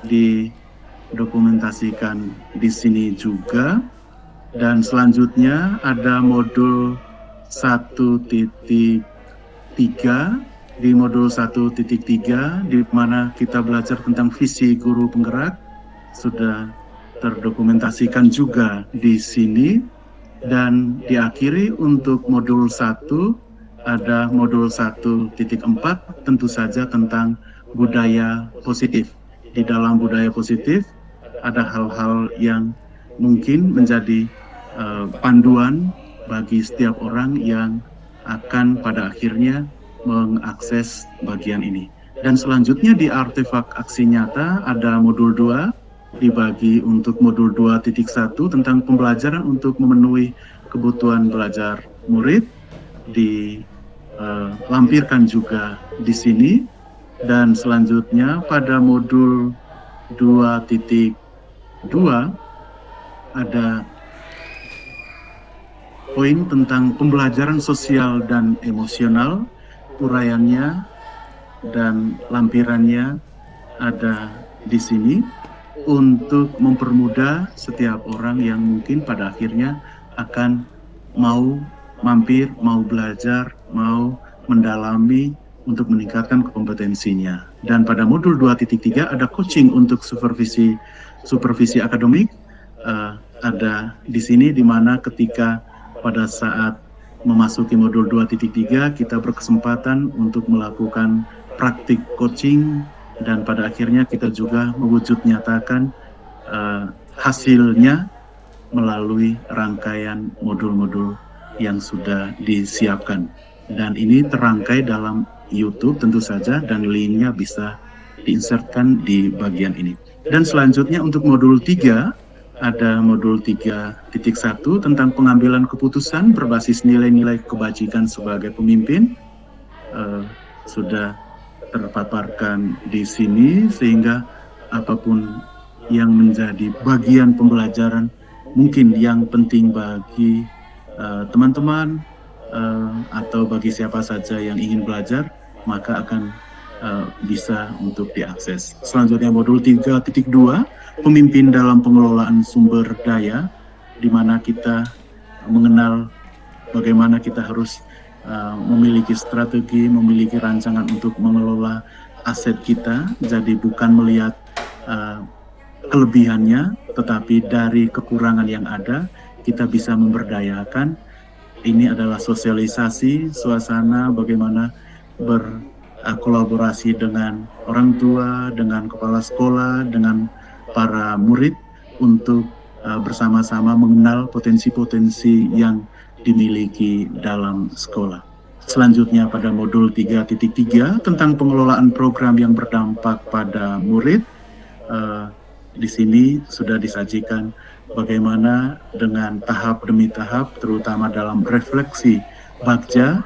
didokumentasikan di sini juga. Dan selanjutnya ada modul 1.3. Di modul 1.3 di mana kita belajar tentang visi guru penggerak sudah terdokumentasikan juga di sini. Dan diakhiri untuk modul 1 ada modul 1.4 tentu saja tentang budaya positif. Di dalam budaya positif ada hal-hal yang mungkin menjadi panduan bagi setiap orang yang akan pada akhirnya mengakses bagian ini. Dan selanjutnya di artefak aksi nyata ada modul 2 dibagi untuk modul 2.1 tentang pembelajaran untuk memenuhi kebutuhan belajar murid, dilampirkan juga di sini. Dan selanjutnya pada modul 2.2 ada poin tentang pembelajaran sosial dan emosional, uraiannya dan lampirannya ada di sini untuk mempermudah setiap orang yang mungkin pada akhirnya akan mau mampir, mau belajar, mau mendalami untuk meningkatkan kompetensinya. Dan pada modul 2.3 ada coaching untuk supervisi akademik, ada di sini, di mana ketika pada saat memasuki modul 2.3 kita berkesempatan untuk melakukan praktik coaching, dan pada akhirnya kita juga mewujud nyatakan hasilnya melalui rangkaian modul-modul yang sudah disiapkan. Dan ini terangkai dalam YouTube tentu saja, dan linknya bisa diinsertkan di bagian ini. Dan selanjutnya untuk modul 3 ada modul 3.1 tentang pengambilan keputusan berbasis nilai-nilai kebajikan sebagai pemimpin, sudah terpaparkan di sini, sehingga apapun yang menjadi bagian pembelajaran mungkin yang penting bagi teman-teman atau bagi siapa saja yang ingin belajar, maka akan bisa untuk diakses. Selanjutnya modul 3.2 pemimpin dalam pengelolaan sumber daya, di mana kita mengenal bagaimana kita harus memiliki strategi, memiliki rancangan untuk mengelola aset kita. Jadi bukan melihat kelebihannya, tetapi dari kekurangan yang ada kita bisa memberdayakan. Ini adalah sosialisasi suasana bagaimana berkolaborasi dengan orang tua, dengan kepala sekolah, dengan para murid untuk bersama-sama mengenal potensi-potensi yang dimiliki dalam sekolah. Selanjutnya pada modul 3.3 tentang pengelolaan program yang berdampak pada murid, di sini sudah disajikan bagaimana dengan tahap demi tahap, terutama dalam refleksi Bagja,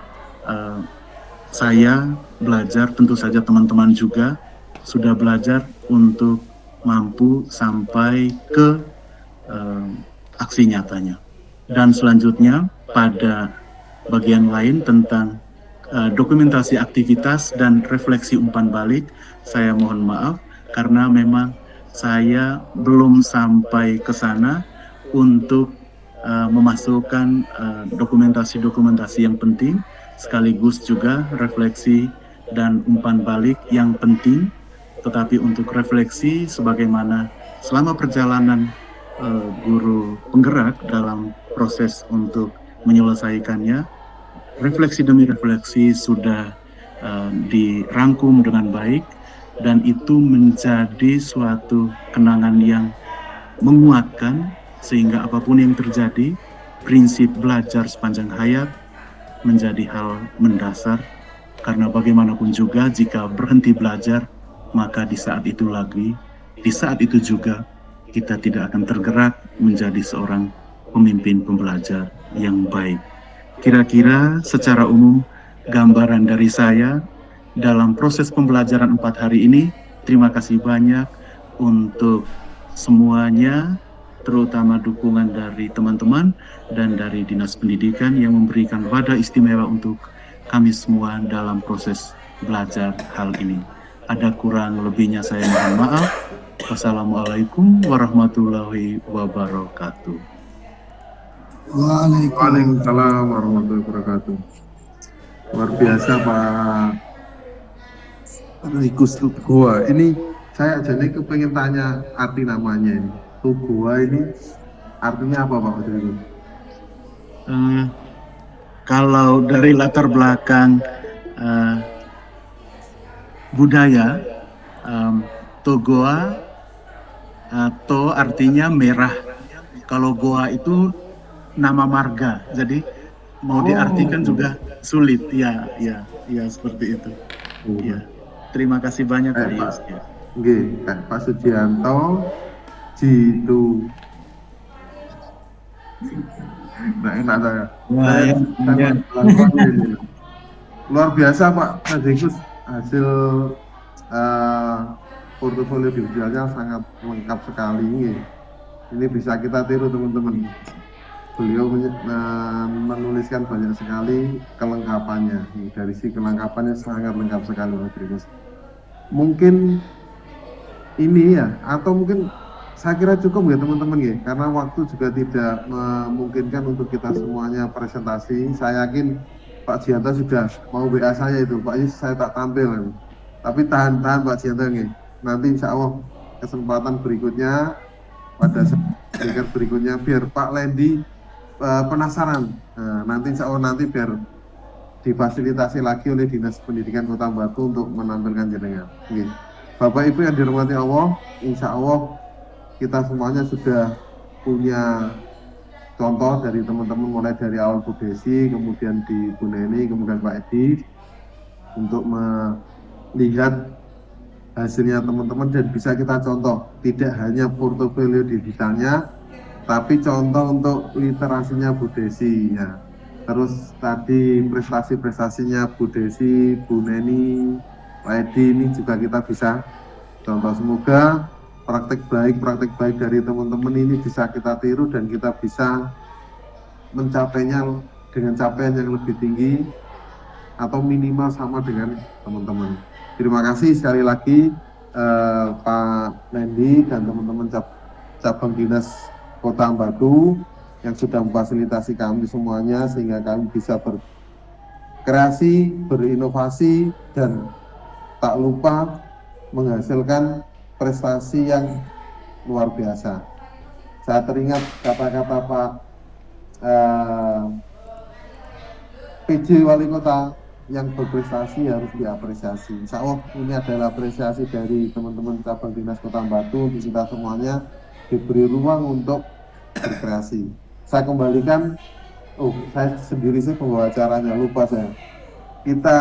saya belajar, tentu saja teman-teman juga sudah belajar untuk mampu sampai ke aksi nyatanya. Dan selanjutnya pada bagian lain tentang dokumentasi aktivitas dan refleksi umpan balik, saya mohon maaf karena memang saya belum sampai ke sana untuk memasukkan dokumentasi-dokumentasi yang penting, sekaligus juga refleksi dan umpan balik yang penting. Tetapi untuk refleksi sebagaimana selama perjalanan guru penggerak dalam proses untuk menyelesaikannya, refleksi demi refleksi sudah dirangkum dengan baik, dan itu menjadi suatu kenangan yang menguatkan, sehingga apapun yang terjadi, prinsip belajar sepanjang hayat menjadi hal mendasar, karena bagaimanapun juga jika berhenti belajar, maka di saat itu juga kita tidak akan tergerak menjadi seorang pemimpin pembelajar yang baik. Kira-kira secara umum gambaran dari saya dalam proses pembelajaran 4 hari ini. Terima kasih banyak untuk semuanya, terutama dukungan dari teman-teman dan dari Dinas Pendidikan yang memberikan wadah istimewa untuk kami semua dalam proses belajar hal ini. Ada kurang lebihnya saya mohon maaf. Wassalamualaikum warahmatullahi wabarakatuh. Waalaikumsalam warahmatullahi wabarakatuh. Luar biasa Pak Rikus Tugoa. Ini saya jadi kepengen tanya arti namanya ini. Tugoa ini artinya apa Pak Rikus? Kalau dari latar belakang budaya, Togoa atau artinya merah. Kalau goa itu nama marga, jadi mau diartikan juga sulit. Ya seperti itu. Ya, terima kasih banyak Pak Yus. Pak Sujianto, Jitu. Nah, enak saya. Luar biasa Pak Rikus, hasil portofolio digitalnya sangat lengkap sekali. Ini bisa kita tiru teman-teman. Beliau menuliskan banyak sekali kelengkapannya. Dari si kelengkapannya sangat lengkap sekali Mas Rikus. Mungkin ini ya, atau mungkin saya kira cukup ya teman-teman ya, karena waktu juga tidak memungkinkan untuk kita semuanya presentasi. Saya yakin Pak Jianto sudah mau WA saya itu, Pak Yus saya tak tampil. Tapi tahan Pak Jianto nih. Nanti insya Allah kesempatan berikutnya, pada saat berikutnya biar Pak Lendi penasaran. Nanti insya Allah nanti biar difasilitasi lagi oleh Dinas Pendidikan Kota Batu untuk menampilkan jenengan. Bapak Ibu yang dirahmati Allah, insya Allah kita semuanya sudah punya contoh dari teman-teman, mulai dari awal Bu Desi, kemudian di Bu Neni, kemudian Pak Edi, untuk melihat hasilnya teman-teman dan bisa kita contoh, tidak hanya portofolio digitalnya, tapi contoh untuk literasinya Bu Desi ya. Terus tadi prestasi-prestasinya Bu Desi, Bu Neni, Pak Edi ini juga kita bisa contoh. Semoga praktek baik dari teman-teman ini bisa kita tiru dan kita bisa mencapainya dengan capaian yang lebih tinggi atau minimal sama dengan teman-teman. Terima kasih sekali lagi Pak Lendi dan teman-teman cabang Dinas Kota Batu yang sudah memfasilitasi kami semuanya sehingga kami bisa berkreasi, berinovasi, dan tak lupa menghasilkan prestasi yang luar biasa. Saya teringat kata-kata Pak PJ Wali Kota, yang berprestasi harus diapresiasi. Insya Allah ini adalah apresiasi dari teman-teman cabang Dinas Kota Batu untuk kita semuanya. diberi ruang untuk berkreasi. Saya kembalikan, saya sendiri sih pembawa acaranya, lupa saya. Kita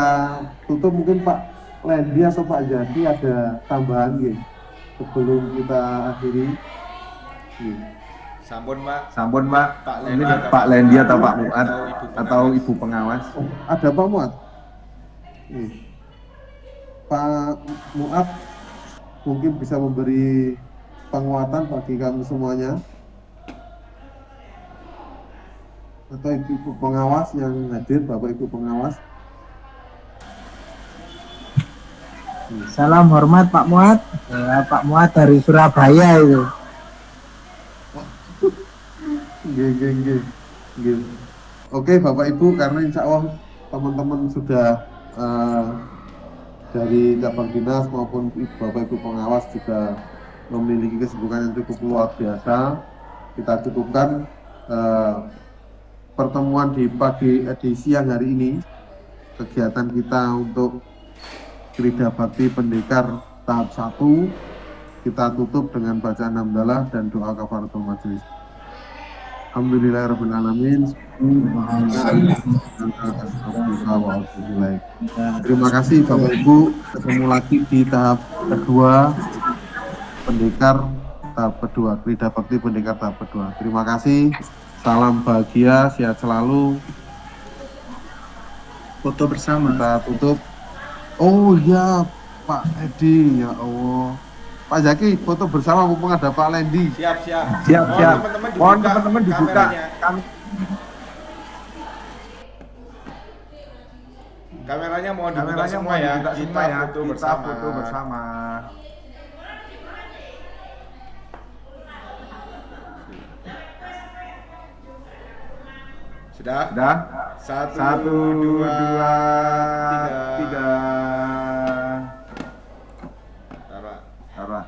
tutup mungkin Pak Lendi atau Pak Jati ada tambahan gitu sebelum kita akhiri. Sampun Pak. Sampun Pak. Ini Pak Lendi atau Pak Muat atau Ibu pengawas. Ada Pak Muat. Pak Muat mungkin bisa memberi penguatan bagi kami semuanya. Atau Ibu pengawas yang hadir, Bapak Ibu pengawas. Salam hormat Pak Muat. Ya, Pak Muat dari Surabaya itu. Oke Bapak Ibu, karena insya Allah teman-teman sudah dari cabang dinas maupun Bapak Ibu pengawas juga memiliki kesibukan yang cukup luar biasa. Kita cukupkan pertemuan di siang hari ini. Kegiatan kita untuk Krida Bakti Pendekar tahap 1 kita tutup dengan bacaan hamdalah dan doa kafaratul majelis. Alhamdulillahirrahmanirrahim. Terima kasih Bapak Ibu. Ketemu lagi di tahap kedua Pendekar tahap kedua, Krida Bakti Pendekar tahap kedua. Terima kasih. Salam bahagia, sehat selalu. Foto bersama. Kita tutup. Oh ya Pak Edi, ya Allah. Pak Zaki, foto bersama mumpung ada Pak Lendi. Siap. Mohon teman-teman dibuka. Kameranya mohon dibuka semua ya. Kita foto bersama. Sudah? 1, 2, 3. Taruh.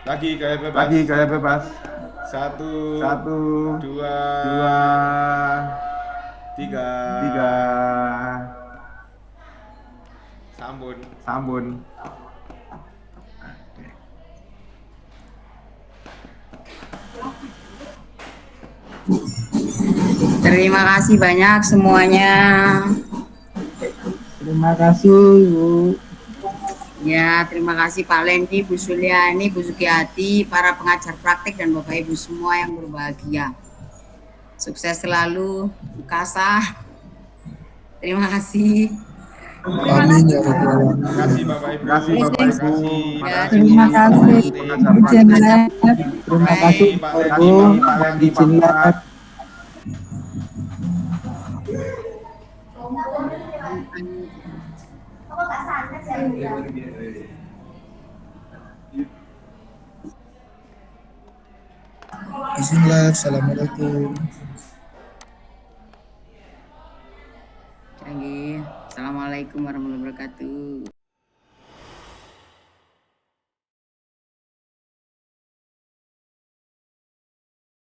Lagi gaya bebas. 1, 2, 3. Sambun. Terima kasih banyak semuanya. Terima kasih Bu. Ya, terima kasih Pak Lendi, Bu Suliani, Bu Sugiyati, para pengajar praktik dan Bapak Ibu semua yang berbahagia. Sukses selalu, UKASA. Terima kasih. Amin ya Rabbal alamin. Terima kasih Bapak Ibu. Terima kasih. Terima kasih Pak Ibu. Izin lihat. Bismillah, assalamualaikum. Assalamualaikum warahmatullahi wabarakatuh.